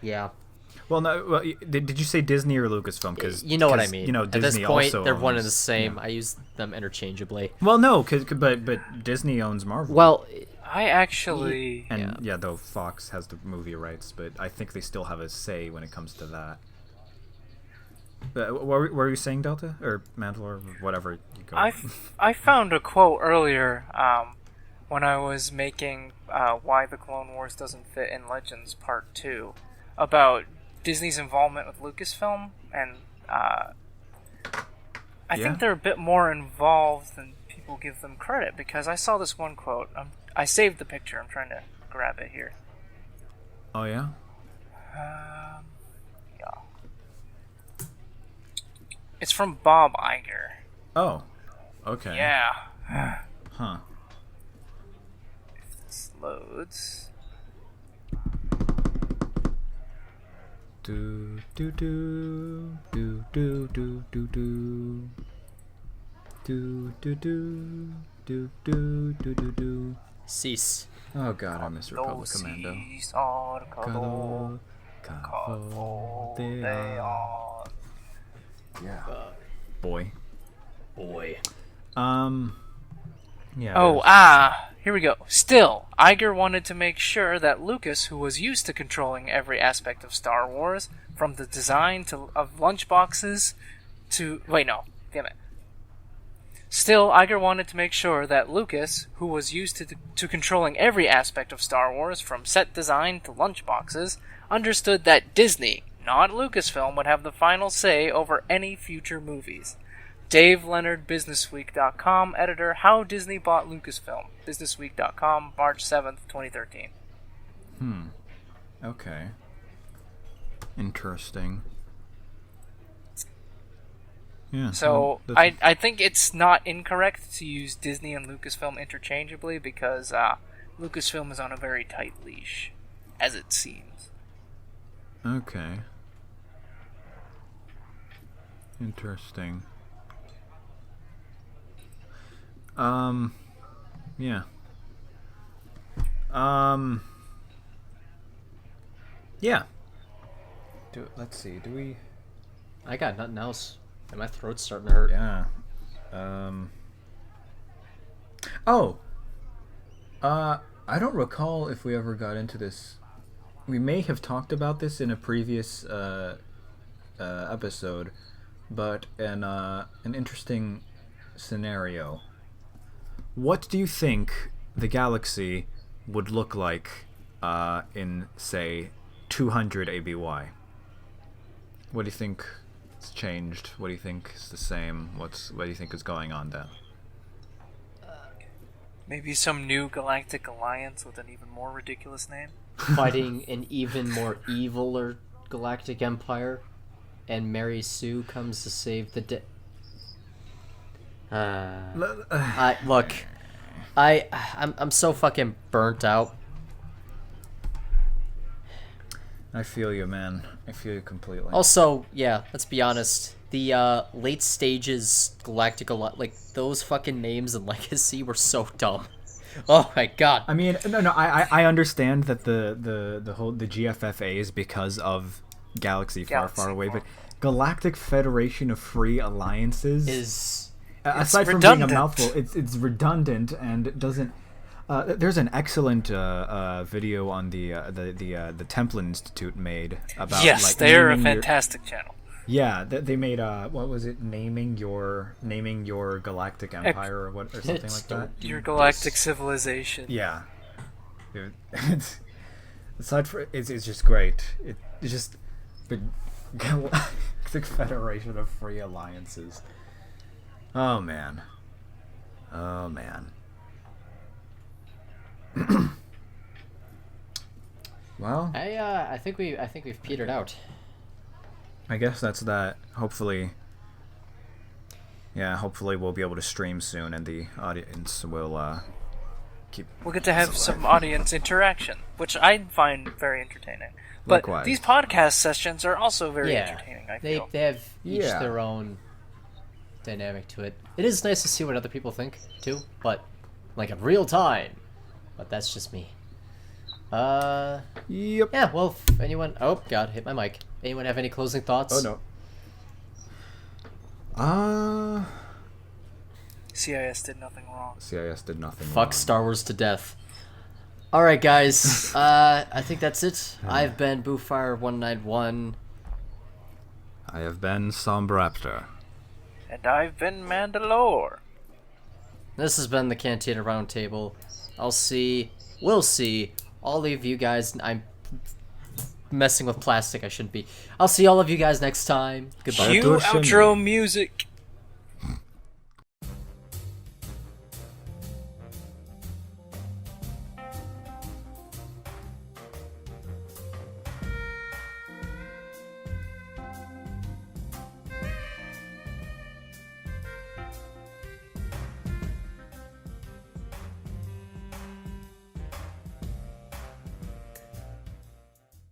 Yeah. Well, no. Well, did you say Disney or Lucasfilm? Because You know what I mean. You know, At Disney this point, also they're one and the owns- same. yeah. I use them interchangeably. Well, no, but Disney owns Marvel. Well, I actually... and though Fox has the movie rights, but I think they still have a say when it comes to that. What were you saying, Delta or Mandalore, or whatever you go? I found a quote earlier when I was making why the Clone Wars doesn't fit in Legends Part 2 about Disney's involvement with Lucasfilm, and I think they're a bit more involved than people give them credit, because I saw this one quote. I saved the picture. I'm trying to grab it here. Oh yeah. Yeah. It's from Bob Iger. Oh. Okay. Yeah. Huh. If this loads. Do do do do do do do do do do do do do do do do. cease. Oh God, I miss Republic Commando. Yeah. Boy. Yeah. Oh, here we go. Still, Iger wanted to make sure that Lucas, who was used to controlling every aspect of Star Wars, from the design of lunchboxes to... Wait, no. Damn it. Still, Iger wanted to make sure that Lucas, who was used to controlling every aspect of Star Wars, from set design to lunchboxes, understood that Disney, not Lucasfilm, would have the final say over any future movies. Dave Leonard, BusinessWeek.com, editor, How Disney Bought Lucasfilm, BusinessWeek.com, March 7th, 2013. Okay. Interesting. Yeah. So, well, I think it's not incorrect to use Disney and Lucasfilm interchangeably, because Lucasfilm is on a very tight leash, as it seems. Okay. Interesting. Yeah. Yeah. Let's see. Do we? I got nothing else, and my throat's starting to hurt. Yeah. Oh. I don't recall if we ever got into this. We may have talked about this in a previous episode, but an interesting scenario. What do you think the galaxy would look like in, say, 200 ABY? What do you think has changed? What do you think is the same? What do you think is going on there? Maybe some new galactic alliance with an even more ridiculous name? Fighting an even more eviler galactic empire, and Mary Sue comes to save the day. I'm so fucking burnt out. I feel you, man. I feel you completely. Also, yeah, let's be honest. The late stages like those fucking names in Legacy were so dumb. Oh my god. I mean, no, I understand that the whole GFFA is because of Galaxy Far Far Away, but Galactic Federation of Free Alliances is aside from redundant. being a mouthful, it's redundant and it doesn't. There's an excellent video on the Templin Institute made about. Yes, like, they're a fantastic channel. Yeah, they made what was it? Naming your galactic empire or what or something like that. Your galactic civilization. Yeah, it's aside for it's just great. It's just the Galactic Federation of Free Alliances. Oh man. Well, I think we've petered out. I guess that's that. Hopefully we'll be able to stream soon, and the audience will keep. We'll get to have some audience interaction, which I find very entertaining. But Likewise. these podcast sessions are also very entertaining, I feel. They have each their own dynamic to it. It is nice to see what other people think too, but like in real time. But that's just me. Yep. Yeah, well, if anyone... Oh, God, hit my mic. Anyone have any closing thoughts? Oh, no. CIS did nothing wrong. CIS did nothing Fuck wrong. Star Wars to death. Alright, guys. I think that's it. I've been Boofire191. I have been Sombraptor. And I've been Manda-LORE. This has been the Cantina Roundtable. We'll see all of you guys. I'm messing with plastic. I shouldn't be. I'll see all of you guys next time. Goodbye. Cue outro music.